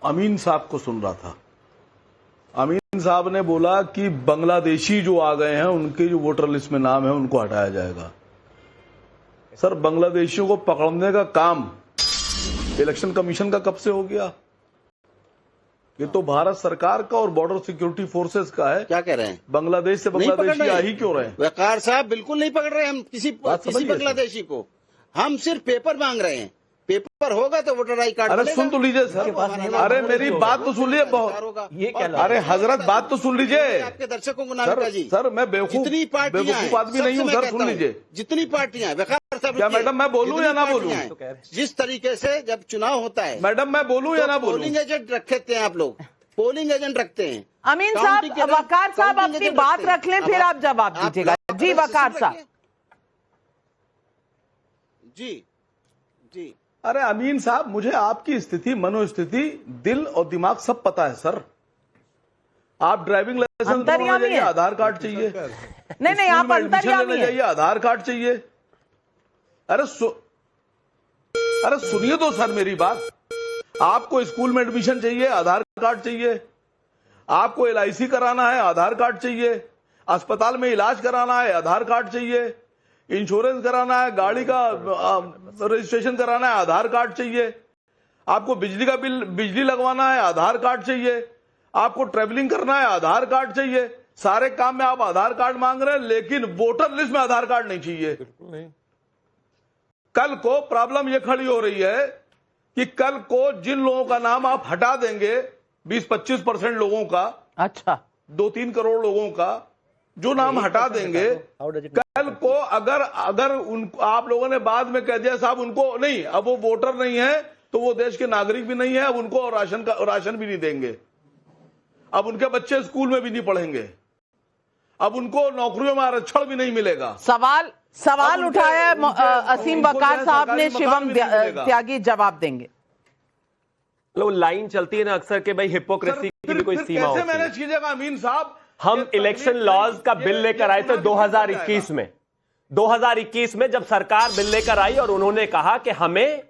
अमीन साहब को सुन रहा था। अमीन साहब ने बोला कि बांग्लादेशी जो आ गए हैं उनके जो वोटर लिस्ट में नाम है उनको हटाया जाएगा। सर, बांग्लादेशियों को पकड़ने का काम इलेक्शन कमीशन का कब से हो गया? ये तो भारत सरकार का और बॉर्डर सिक्योरिटी फोर्सेस का है। क्या कह रहे हैं? बांग्लादेश से बांग्लादेशी आ ही क्यों रहे हैं? वकार साहब बिल्कुल नहीं पकड़ रहे हम किसी बांग्लादेशी को। हम सिर्फ पेपर मांग रहे हैं। पेपर होगा तो वोटर आई कार्ड। अरे सुन तो लीजिए सर, अरे मेरी बात तो सुन लीजिए। बहुत ये क्या? अरे हजरत, बात तो सुन लीजिए। आपके दर्शकों को नाविका जी, सर मैं बेवकूफ आदमी नहीं हूँ सर, सुन लीजिए। जितनी पार्टियां, क्या मैडम मैं बोलूं या ना बोलूं? जिस तरीके से जब चुनाव होता है, मैडम मैं बोलूं या ना बोलूं? पोलिंग एजेंट रखते हैं आप लोग, पोलिंग एजेंट रखते हैं। अमीन साहब, वकार साहब अपनी बात रख लें, फिर आप जवाब दीजिएगा। जी वकार साहब। जी जी। अरे अमीन साहब, मुझे आपकी स्थिति, मनोस्थिति, दिल और दिमाग सब पता है सर। आप ड्राइविंग लाइसेंस बनाने जाइए, आधार कार्ड चाहिए। नहीं, आप अंतर्यामी हैं। जाइए, आधार कार्ड चाहिए। अरे सुनिए तो सर मेरी बात। आपको स्कूल में एडमिशन चाहिए, आधार कार्ड चाहिए। आपको LIC कराना है, आधार कार्ड चाहिए। अस्पताल में इलाज कराना है, आधार कार्ड चाहिए। इंश्योरेंस कराना है, गाड़ी का रजिस्ट्रेशन कराना है, आधार कार्ड चाहिए। आपको बिजली का बिजली लगवाना है, आधार कार्ड चाहिए। आपको ट्रेवलिंग करना है, आधार कार्ड चाहिए। सारे काम में आप आधार कार्ड मांग रहे हैं, लेकिन वोटर लिस्ट में आधार कार्ड नहीं चाहिए। बिल्कुल नहीं। कल को प्रॉब्लम ये खड़ी हो रही है कि कल को जिन लोगों का नाम आप हटा देंगे, 20-25% लोगों का, अच्छा 2-3 करोड़ लोगों का जो नाम हटा देंगे, कल को अगर उनको आप लोगों ने बाद में कह दिया साहब उनको नहीं, अब वो वोटर नहीं है तो वो देश के नागरिक भी नहीं है, अब उनको राशन भी नहीं देंगे, अब उनके बच्चे स्कूल में भी नहीं पढ़ेंगे, अब उनको नौकरियों में आरक्षण भी नहीं मिलेगा। सवाल उठाया असीम वकार साहब ने, शिवम त्यागी जवाब देंगे। वो लाइन चलती है ना अक्सर के भाई हिपोक्रेसी की भी कोई सीमा होती है। कैसे मैनेज कीजिएगा अमीन साहब? हम इलेक्शन लॉज का बिल लेकर आए थे 2021 में। 2021 में जब सरकार बिल लेकर आई और उन्होंने कहा कि हमें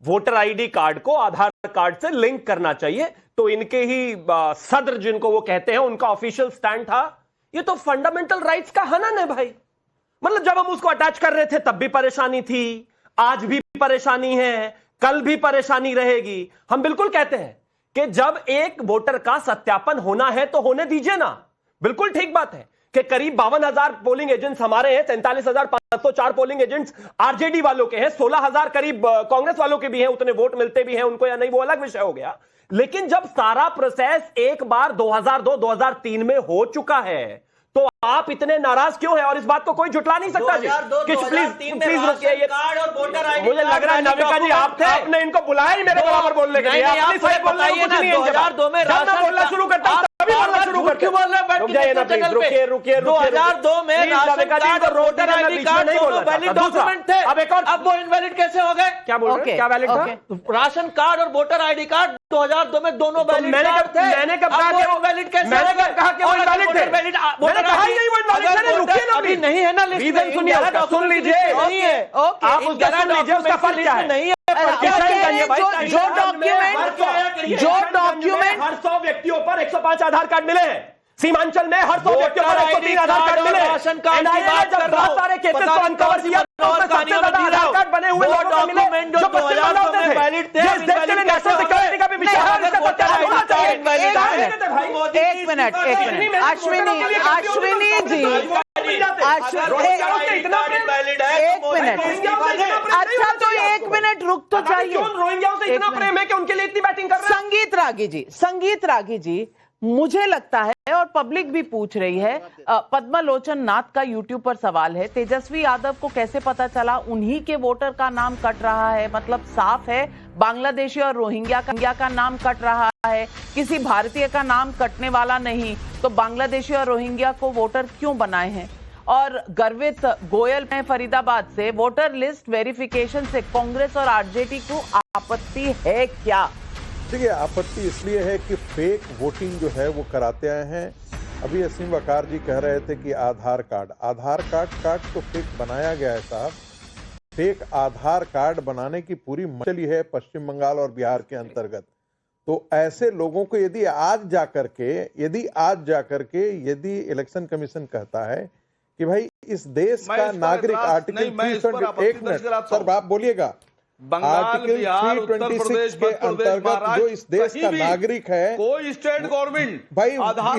वोटर आईडी कार्ड को आधार कार्ड से लिंक करना चाहिए, तो इनके ही सदर जिनको वो कहते हैं उनका ऑफिशियल स्टैंड था ये तो फंडामेंटल राइट्स का हनन है भाई। मतलब जब हम उसको अटैच कर रहे थे तब भी परेशानी थी, आज भी परेशानी है, कल भी परेशानी रहेगी। हम बिल्कुल कहते हैं कि जब एक वोटर का सत्यापन होना है तो होने दीजिए ना, बिल्कुल ठीक बात है कि करीब 52,000 पोलिंग एजेंट्स हमारे हैं, 47,504 पोलिंग एजेंट्स आरजेडी वालों के हैं, 16,000 करीब कांग्रेस वालों के भी हैं, उतने वोट मिलते भी हैं उनको या नहीं वो अलग विषय हो गया। लेकिन जब सारा प्रोसेस एक बार 2002-2003 में हो चुका है तो आप इतने नाराज क्यों हैं? और इस बात को कोई झुटला नहीं सकता जी। प्लीज रुकिए, ये मुझे लग रहा है नाविका जी आपने इनको बुलाया ही मेरे बराबर बोलने के लिए। आप बताइए ना 2002 में राशन बोलना शुरू करता हूं तभी बोलना शुरू करते क्यों बोल रहे हैं? रुकिए 2002 में राशन कार्ड और वोटर आईडी कार्ड दोनों वैलिड डॉक्यूमेंट थे। अब वो इनवैलिड कैसे हो गए? क्या बोल रहे हैं? क्या वैलिड था? राशन कार्ड और वोटर आईडी कार्ड 2002 में दोनों वैलिड थे। मैंने कब कहा कि वो वैलिड कैसे? मैंने कब कहा कि वो इनवैलिड थे? मैंने कहा ही नहीं वो इनवैलिड है। रुकिए ना, अभी नहीं है ना लिस्ट। रीजन सुनिए, सुन लीजिए, नहीं है आप उसका सुन लीजिए, उसका फर्क क्या है? नहीं है जो डॉक्यूमेंट हर 100 व्यक्तियों पर 105 आधार कार्ड मिले हैं। सीमांचल में हर 100 व्यक्तियों पर 103 आधार कार्ड मिले हैं। राशन कार्ड की बात कर रहा हूं, सारे केसेस को अनकवर किया और कहानियों में आधार कार्ड बने हुए लोग डॉक्यूमेंट जो 2002 में वैलिड थे। इस देश के लिए नेशनल सिक्योरिटी का भी विषय है, इसका सत्यापन होना चाहिए। एक मिनट अश्विनी जी, अच्छा तो एक मिनट रुक तो जाइए। रोहिंग्याओं से इतना प्रेम है कि उनके लिए इतनी बैटिंग कर रहे हैं। संगीत रागी जी, मुझे लगता है और पब्लिक भी पूछ रही है, पद्मलोचन नाथ का यूट्यूब पर सवाल है, तेजस्वी यादव को कैसे पता चला उन्हीं के वोटर का नाम कट रहा है? मतलब साफ है बांग्लादेशी और रोहिंग्या का नाम कट रहा है, किसी भारतीय का नाम कटने वाला नहीं, तो बांग्लादेशी और रोहिंग्या को वोटर क्यों बनाए हैं? और गर्वित गोयल ने फरीदाबाद से, वोटर लिस्ट वेरिफिकेशन से कांग्रेस और आरजेडी को आपत्ति है क्या? देखिए, आपत्ति इसलिए है कि फेक वोटिंग जो है वो कराते आए हैं। अभी असीम वकार जी कह रहे थे कि आधार कार्ड तो फेक बनाया गया है साहब। फेक आधार कार्ड बनाने की पूरी चली है पश्चिम बंगाल और बिहार के अंतर्गत। तो ऐसे लोगों को यदि आज जाकर के यदि इलेक्शन कमीशन कहता है कि भाई इस देश का नागरिक आर्टिकल 320, एक मिनट सर आप बोलिएगा, आर्टिकल 326 के अंतर्गत जो इस देश का नागरिक है, कोई स्टेट गवर्नमेंट भाई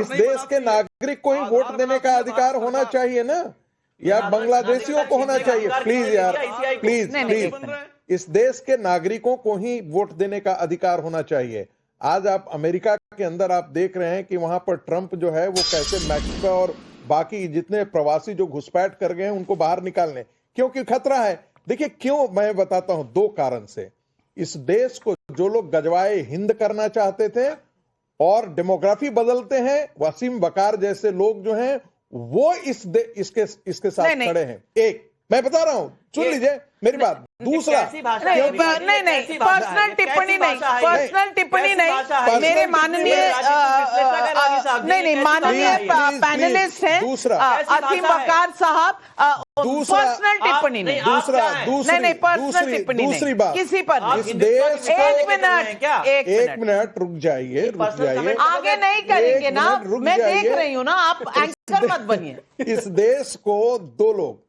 इस देश के नागरिक को ही वोट देने का अधिकार होना चाहिए ना, या बांग्लादेशियों को होना चाहिए? प्लीज यार, प्लीज इस देश के नागरिकों को ही वोट देने का अधिकार होना चाहिए। आज आप अमेरिका के अंदर आप देख रहे हैं कि वहां पर ट्रंप जो है वो कैसे मैक्सिको और बाकी जितने प्रवासी जो घुसपैठ कर गए हैं उनको बाहर निकालने, क्योंकि खतरा है। देखिए क्यों, मैं बताता हूं, 2 कारण से। इस देश को जो लोग गजवाए हिंद करना चाहते थे और डेमोग्राफी बदलते हैं, वसीम वकार जैसे लोग जो हैं वो इसके साथ खड़े हैं। एक मैं बता रहा हूं, सुन लीजिए मेरी बात। दूसरा, नहीं पर्सनल टिप्पणी नहीं, मेरे माननीय माननीय पैनलिस्ट हैं असीम वकार साहब, पर्सनल टिप्पणी नहीं, पर्सनल टिप्पणी दूसरी बात किसी पर। इस देश एक मिनट रुक जाइए, आगे नहीं करेंगे ना, मैं देख रही हूँ ना, आप एंकर मत बनिए। इस देश को 2 लोग,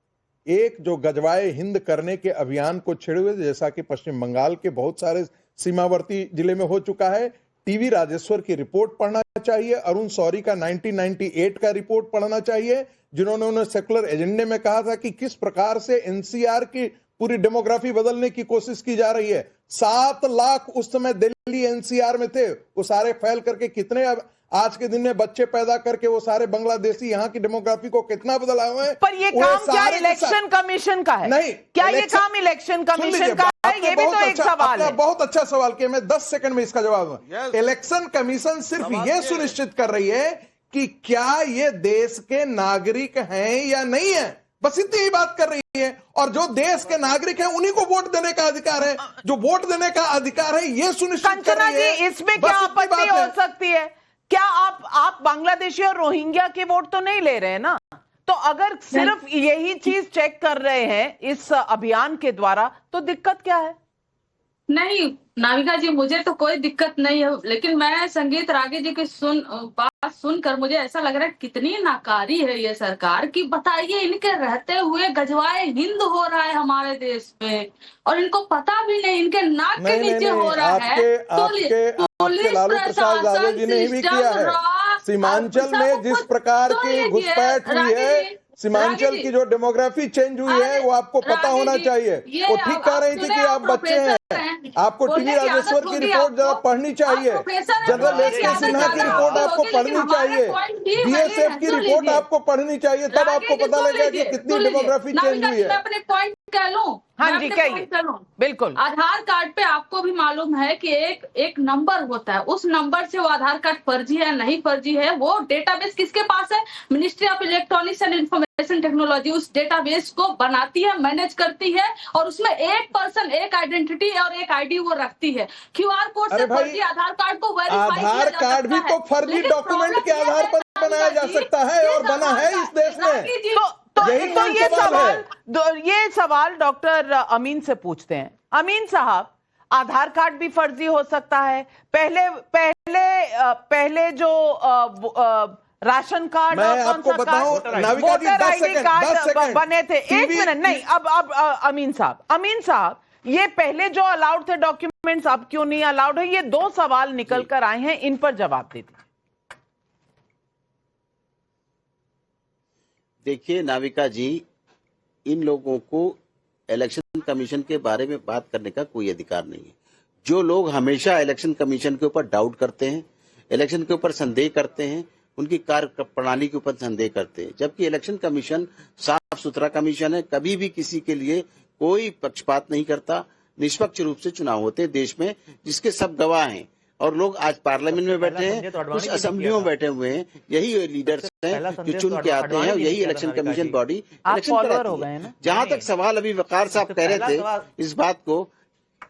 एक जो गजवाए हिंद करने के अभियान को छेड़े हुए, जैसा कि पश्चिम बंगाल के बहुत सारे सीमावर्ती जिले में हो चुका है, टीवी राजेश्वर की रिपोर्ट पढ़ना चाहिए, अरुण शौरी का 1998 का रिपोर्ट पढ़ना चाहिए, जिन्होंने उन्हें सेकुलर एजेंडे में कहा था कि किस प्रकार से एनसीआर की पूरी डेमोग्राफी बदलने की कोशिश की जा रही है। 7 लाख उस समय दिल्ली एनसीआर में थे, वो सारे फैल करके कितने आज के दिन में बच्चे पैदा करके वो सारे बांग्लादेशी यहाँ की डेमोग्राफी को कितना बदला हुआ है। पर ये काम क्या इलेक्शन कमीशन का है? नहीं, क्या ये काम इलेक्शन कमीशन का है? ये भी तो एक सवाल है। बहुत अच्छा सवाल किया, मैं 10 सेकंड में इसका जवाब दूंगा। इलेक्शन कमीशन सिर्फ ये सुनिश्चित कर रही है कि क्या ये देश के नागरिक हैं या नहीं है, बस इतनी ही बात कर रही है। और जो देश के नागरिक हैं उन्हीं को वोट देने का अधिकार है, जो वोट देने का अधिकार है ये सुनिश्चित कर कंचना रही है। जी, इसमें क्या आपत्ति हो सकती है? क्या आप बांग्लादेशी और रोहिंग्या के वोट तो नहीं ले रहे हैं ना? तो अगर सिर्फ यही चीज चेक कर रहे हैं इस अभियान के द्वारा तो दिक्कत क्या है? नहीं नाविका जी, मुझे तो कोई दिक्कत नहीं है, लेकिन मैं संगीत रागे जी की बात सुनकर मुझे ऐसा लग रहा है कितनी नाकारी है ये सरकार कि बताइए, इनके रहते हुए गजवाए हिंद हो रहा है हमारे देश में और इनको पता भी नहीं, इनके नाक के नीचे हो रहा है। आपके लालू प्रसाद यादव जी ने भी किया है। सीमांचल में जिस प्रकार की घुसपैठ हुई है, सीमांचल की जो डेमोग्राफी चेंज हुई है वो आपको पता होना चाहिए। वो ठीक कह रही थी कि आप बच्चे हैं, आपको टीवी राजेश्वर की रिपोर्ट जरा पढ़नी चाहिए, जनरल एस.के. सिन्हा की रिपोर्ट आपको पढ़नी चाहिए, बीएसएफ की रिपोर्ट आपको पढ़नी चाहिए, तब आपको पता लगेगा कि कितनी डेमोग्राफी चेंज हुई है। अपने पॉइंट कह लूं, हाँ जी कहिए। बिल्कुल। आधार कार्ड पे आपको भी मालूम है कि एक नंबर होता है, उस नंबर से वो आधार कार्ड फर्जी है नहीं फर्जी है, वो डेटाबेस किसके पास है? Ministry of electronics and information technology उस डेटाबेस को बनाती है, मैनेज करती है और उसमें एक पर्सन, एक आइडेंटिटी और एक आईडी वो रखती है। क्यूआर कोड से फर्जी आधार कार्ड को वेरीफाई किया जा सकता है। आधार कार्ड भी तो फर्जी डॉक्यूमेंट के आधार पर बनाया जा सकता है और बना है इस देश में। तो ये सवाल डॉक्टर अमीन से पूछते हैं। अमीन साहब, आधार कार्ड भी फर्जी हो सकता है। पहले जो राशन कार्ड मैं आपको बताऊं, वोटर आईडी कार्ड बने थे। एक मिनट, नहीं अब अमीन साहब ये पहले जो अलाउड थे डॉक्यूमेंट्स अब क्यों नहीं अलाउड है? ये दो सवाल निकल कर आए हैं, इन पर जवाब दीजिए। देखिए नाविका जी, इन लोगों को इलेक्शन कमीशन के बारे में बात करने का कोई अधिकार नहीं है। जो लोग हमेशा इलेक्शन कमीशन के ऊपर डाउट करते हैं, इलेक्शन के ऊपर संदेह करते हैं, उनकी कार्य प्रणाली के ऊपर संदेह करते हैं, जबकि इलेक्शन कमीशन साफ सुथरा कमीशन है, कभी भी किसी के लिए कोई पक्षपात नहीं करता। निष्पक्ष रूप से चुनाव होते हैं देश में, जिसके सब गवाह हैं। और लोग आज पार्लियामेंट में बैठे हैं, कुछ असेंबलियों में बैठे हुए हैं, यही लीडर्स हैं जो चुन के आते हैं, यही इलेक्शन कमीशन बॉडी इलेक्शन कराती है। जहां तक सवाल अभी वकार साहब कह रहे थे इस बात को,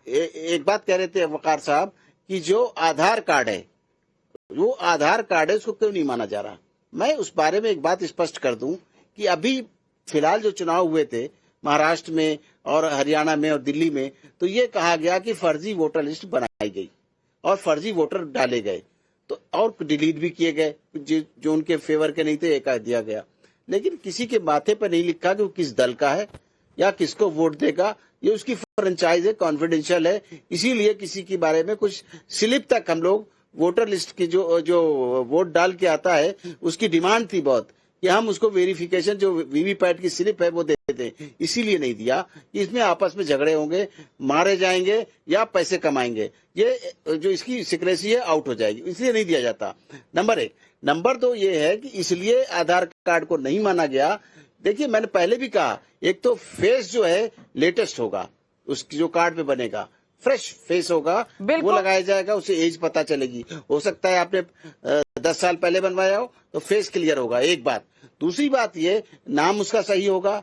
एक बात कह रहे थे वकार साहब कि जो आधार कार्ड है वो आधार कार्ड है, उसको क्यों नहीं माना जा रहा? मैं उस बारे में एक बात स्पष्ट कर दूं कि अभी फिलहाल जो चुनाव हुए थे महाराष्ट्र में और हरियाणा में और दिल्ली में, तो ये कहा गया कि फर्जी वोटर लिस्ट बनाई गई और फर्जी वोटर डाले गए, तो और डिलीट भी किए गए जो उनके फेवर के नहीं थे, एक दिया गया। लेकिन किसी के माथे पर नहीं लिखा कि वो किस दल का है या किसको वोट देगा। ये उसकी फ्रेंचाइज है, कॉन्फिडेंशियल है, इसीलिए किसी के बारे में कुछ स्लिप तक हम लोग वोटर लिस्ट की जो वोट डाल के आता है उसकी डिमांड थी बहुत कि हम उसको वेरिफिकेशन जो वीवीपैट की स्लिप है वो दे दें, इसीलिए नहीं दिया कि इसमें आपस में झगड़े होंगे, मारे जाएंगे या पैसे कमाएंगे, ये जो इसकी सिक्रेसी है आउट हो जाएगी, इसलिए नहीं दिया जाता। नंबर 1। नंबर 2 ये है कि इसलिए आधार कार्ड को नहीं माना गया। देखिए मैंने पहले भी कहा, एक तो फेस जो है लेटेस्ट होगा, उसकी जो कार्ड पे बनेगा फ्रेश फेस होगा, वो लगाया जाएगा, उसे एज पता चलेगी। हो सकता है आपने 10 साल पहले बनवाया हो तो फेस क्लियर होगा, एक बात। दूसरी बात ये, नाम उसका सही होगा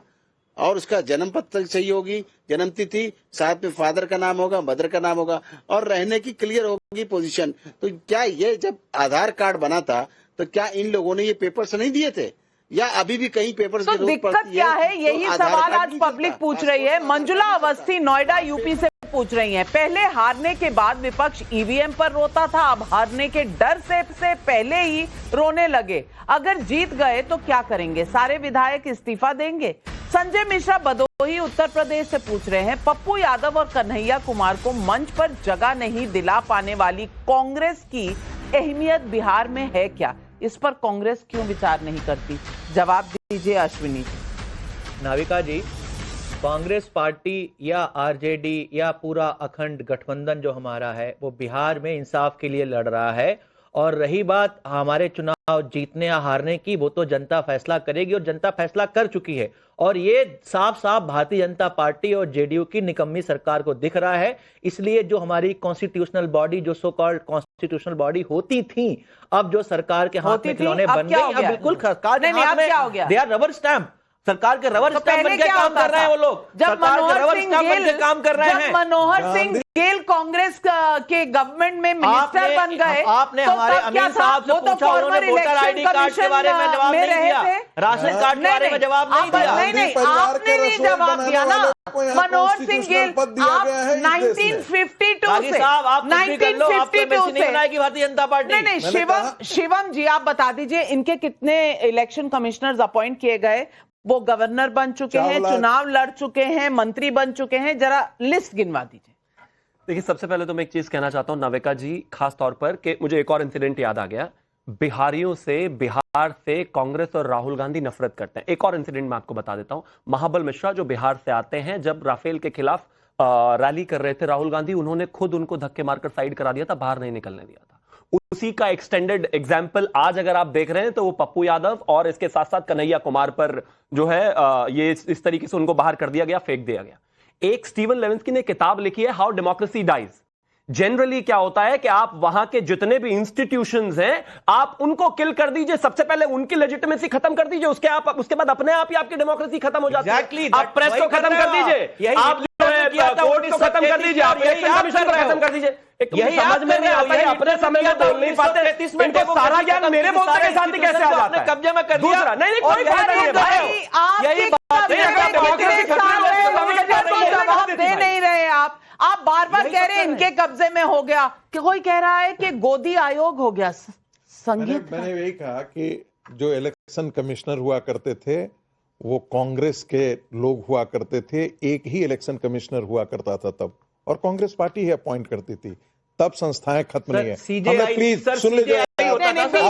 और उसका जन्म पत्र सही होगी, जन्म तिथि, साथ में फादर का नाम होगा, मदर का नाम होगा और रहने की क्लियर होगी पोजीशन। तो क्या ये जब आधार कार्ड बना था तो क्या इन लोगों ने ये पेपर्स नहीं दिए थे या अभी भी कहीं पेपर्स की जरूरत पड़ती है? क्या है, यही सवाल आज पब्लिक पूछ रही है। मंजुला अवस्थी नोएडा यूपी से पूछ रही हैं। पहले हारने के बाद विपक्ष ईवीएम पर रोता था, अब हारने के डर से पहले ही रोने लगे। अगर जीत गए तो क्या करेंगे? सारे विधायक इस्तीफा देंगे? संजय मिश्रा भदोही उत्तर प्रदेश से पूछ रहे हैं, पप्पू यादव और कन्हैया कुमार को मंच पर जगह नहीं दिला पाने वाली कांग्रेस की अहमियत बिहार में है क्या? इस पर कांग्रेस क्यों विचार नहीं करती? जवाब दीजिए अश्विनी जी। नाविका जी, कांग्रेस पार्टी या आरजेडी या पूरा अखंड गठबंधन जो हमारा है वो बिहार में इंसाफ के लिए लड़ रहा है। और रही बात हमारे चुनाव जीतने या हारने की, वो तो जनता फैसला करेगी और जनता फैसला कर चुकी है। और ये साफ साफ भारतीय जनता पार्टी और जेडीयू की निकम्मी सरकार को दिख रहा है। इसलिए जो हमारी कॉन्स्टिट्यूशनल बॉडी, जो सो कॉल्ड कॉन्स्टिट्यूशनल बॉडी होती थी, अब जो सरकार के हाथ में खिलौने बन गए, अब बिल्कुल सरकार के हाथ में दे आर रबर स्टैम्प। सरकार के रबर तो स्टैम्प पहले बन के क्या काम होता कर रहे हैं था? वो लोग, जब सरकार के रबर स्टैम्प बन के काम कर रहे हैं। मनोहर सिंह गेल कांग्रेस के गवर्नमेंट में मिनिस्टर बन गए, आपने तो हमारे तब क्या अमीर था? साहब से वो तो पूछा, उन्होंने farmer voter ID election card के बारे में जवाब नहीं दिया, राशन कार्ड के बारे में जवाब नहीं दिया। नहीं, आपने नहीं जवाब दिया ना। मनोहर सिंह गेल आप 1952 से भारतीय जनता पार्टी। नहीं, शिवम जी आप बता दीजिए इनके कितने इलेक्शन कमिश्नर्स अपॉइंट किए गए? वो गवर्नर बन चुके हैं, चुनाव लड़ चुके हैं, मंत्री बन चुके हैं, जरा लिस्ट गिनवा दीजिए। देखिए, सबसे पहले तो मैं एक चीज कहना चाहता हूं नाविका जी, खास तौर पर कि मुझे एक और इंसिडेंट याद आ गया। बिहारियों से, बिहार से कांग्रेस और राहुल गांधी नफरत करते हैं। एक और इंसिडेंट मैं आपको बता देता हूं। महाबल मिश्रा जो बिहार से आते हैं, जब राफेल के खिलाफ रैली कर रहे थे राहुल गांधी, उन्होंने खुद उनको धक्के मारकर साइड करा दिया था, बाहर नहीं निकलने दिया था। उसी का एक्सटेंडेड एग्जाम्पल आज अगर आप देख रहे हैं तो वो पप्पू यादव और इसके साथ साथ कन्हैया कुमार पर जो है ये इस तरीके से उनको बाहर कर दिया गया, फेंक दिया गया। एक स्टीवन लेविंस्की ने किताब लिखी है हाउ डेमोक्रेसी डाइज। जनरली क्या होता है कि आप वहां के जितने भी इंस्टीट्यूशंस हैं आप उनको किल कर दीजिए, सबसे पहले उनकी लेजिटिमेसी खत्म कर दीजिए, उसके बाद अपने आप ही आपकी डेमोक्रेसी खत्म हो जाती है। आप प्रेस को खत्म कर दीजिए, आप जो है कोर्ट को खत्म कर दीजिए, आप इलेक्शन कमीशन को खत्म कर दीजिए। यही समझ में नहीं आता है, अपने समय में बोल नहीं पाते, इनको सारा ज्ञान मेरे बोलते के शांति कैसे आ जाता है? कब्जे में कर दिया। दूसरा नहीं कोई फायदा नहीं है भाई, यही बात जवाब दे नहीं रहे आप बार बार कह रहे हैं इनके कब्जे में हो गया, कि कोई कह रहा है कि गोदी आयोग हो गया। संगीत मैंने यही कहा कि जो इलेक्शन कमिश्नर हुआ करते थे वो कांग्रेस के लोग हुआ करते थे, एक ही इलेक्शन कमिश्नर हुआ करता था तब, और कांग्रेस पार्टी ही अपॉइंट करती थी, तब संस्थाएं खत्म नहीं है। हमें प्लीज सुन लीजिए, आप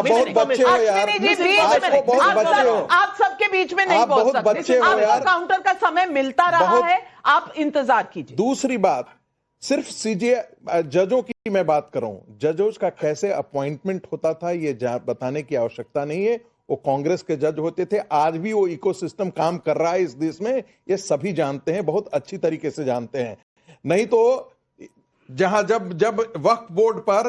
बहुत बच्चे हो यार, आपको बहुत बच्चे हो, आप सबके बीच में नहीं बोल सकते, बच्चे हो यार, आपको काउंटर का समय मिलता रहा है, आप इंतजार कीजिए। दूसरी बात, सिर्फ सीजीआई जजों की मैं बात कर रहा हूं, जजों का कैसे अपॉइंटमेंट होता था ये बताने की आवश्यकता नहीं है। वो कांग्रेस के जज होते थे, आज भी वो इकोसिस्टम काम कर रहा है इस देश में, ये सभी जानते हैं, बहुत अच्छी तरीके से जानते हैं। नहीं तो जहां जब वक्फ बोर्ड पर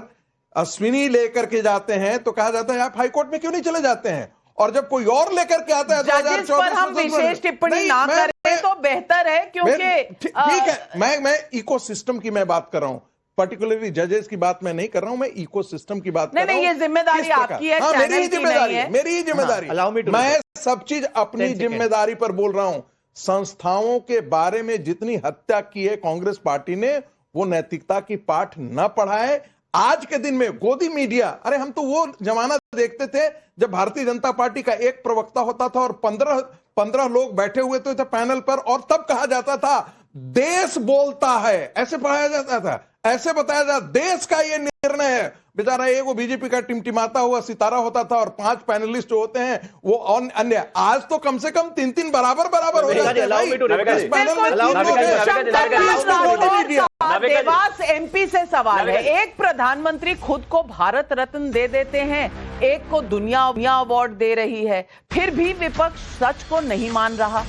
अश्विनी लेकर के जाते हैं तो कहा जाता है आप हाईकोर्ट में क्यों नहीं चले जाते हैं, और जब कोई और लेकर के आता है जजेस पर हम विशेष टिप्पणी ना करें तो बेहतर है, क्योंकि ठीक है, मैं इकोसिस्टम की मैं बात कर रहा हूं, पर्टिकुलरली जजेस की बात मैं नहीं कर रहा हूं, मैं इकोसिस्टम की बात कर रहा हूं। नहीं, ये जिम्मेदारी आपकी है, मेरी ही जिम्मेदारी है, मेरी ही जिम्मेदारी। मैं सब चीज अपनी जिम्मेदारी पर बोल रहा हूं। संस्थाओं के बारे में जितनी हत्या की है कांग्रेस पार्टी ने, वो नैतिकता की पाठ न पढ़ाए। आज के दिन में गोदी मीडिया, अरे हम तो वो जमाना देखते थे जब भारतीय जनता पार्टी का एक प्रवक्ता होता था और 15 लोग बैठे हुए थे पैनल पर, और तब कहा जाता था देश बोलता है, ऐसे पढ़ाया जाता था, ऐसे बताया जाता देश का ये निर्णय है। बेचारा एक वो बीजेपी का टिमटिमाता हुआ सितारा होता था और 5 पैनलिस्ट जो होते हैं वो अन्य। आज तो कम से कम 3 बराबर हो जाते हैं। देवास एमपी से सवाल है, एक प्रधानमंत्री खुद को भारत रत्न दे देते हैं, एक को दुनिया अवार्ड दे रही है, फिर भी विपक्ष सच को नहीं मान रहा।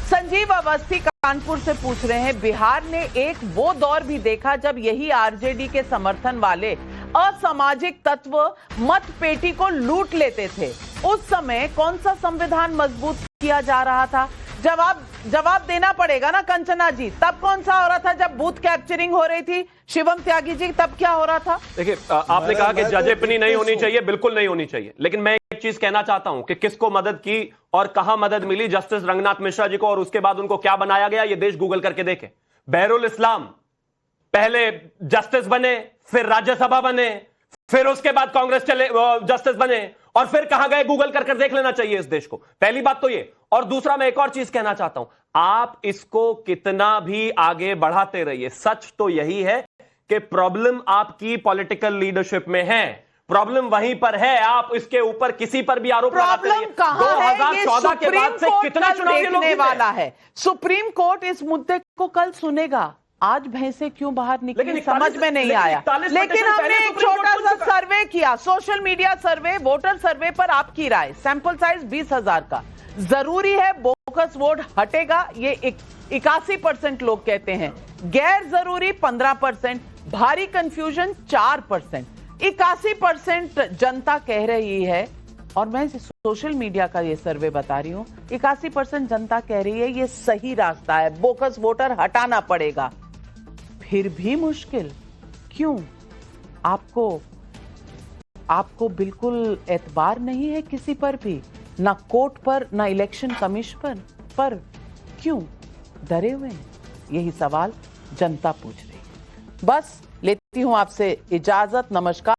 संजीव अवस्थी कानपुर से पूछ रहे हैं, बिहार ने एक वो दौर भी देखा जब यही आरजेडी के समर्थन वाले असामाजिक तत्व मत पेटी को लूट लेते थे, उस समय कौन सा संविधान मजबूत किया जा रहा था? जवाब देना पड़ेगा ना कंचना जी, तब कौन सा हो रहा था जब बूथ कैप्चरिंग हो रही थी? शिवम त्यागी जी, तब क्या हो रहा था? देखिए, आपने कहा कि जजेपनी नहीं होनी चाहिए, बिल्कुल नहीं होनी चाहिए, लेकिन मैं एक चीज कहना चाहता हूं कि किसको मदद की और कहां मदद मिली जस्टिस रंगनाथ मिश्रा जी को, और उसके बाद उनको क्या बनाया गया, ये देश गूगल करके देखे। बहरुल इस्लाम पहले जस्टिस बने, फिर राज्यसभा बने, फिर उसके बाद कांग्रेस चले जस्टिस बने, और फिर कहां गए गूगल कर देख लेना चाहिए इस देश को। पहली बात तो ये, और दूसरा मैं एक और चीज कहना चाहता हूं, आप इसको कितना भी आगे बढ़ाते रहिए, सच तो यही है कि प्रॉब्लम आपकी पॉलिटिकल लीडरशिप में है, प्रॉब्लम वहीं पर है, आप इसके ऊपर किसी पर भी आरोप लगाते रहिए। 2014 के बाद से कितने चुनाव देखने वाला है, सुप्रीम कोर्ट इस मुद्दे को कल सुनेगा। आज भैंसे क्यों बाहर निकली समझ में नहीं आया, लेकिन हमने एक छोटा सा सर्वे किया, सोशल मीडिया सर्वे, वोटर सर्वे पर आपकी राय, सैंपल साइज 20,000 का। जरूरी है बोगस वोट हटेगा, ये 81% लोग कहते हैं, गैर जरूरी 15%, भारी कंफ्यूजन 4%, 81% जनता कह रही है और मैं सोशल मीडिया का ये सर्वे बता रही हूं, 81% जनता कह रही है ये सही रास्ता है, बोकस वोटर हटाना पड़ेगा। फिर भी मुश्किल क्यों? आपको बिल्कुल एतबार नहीं है किसी पर भी, ना कोर्ट पर, ना इलेक्शन कमीशन पर क्यों डरे हुए हैं? यही सवाल जनता पूछ रही है। बस लेती हूं आपसे इजाजत, नमस्कार।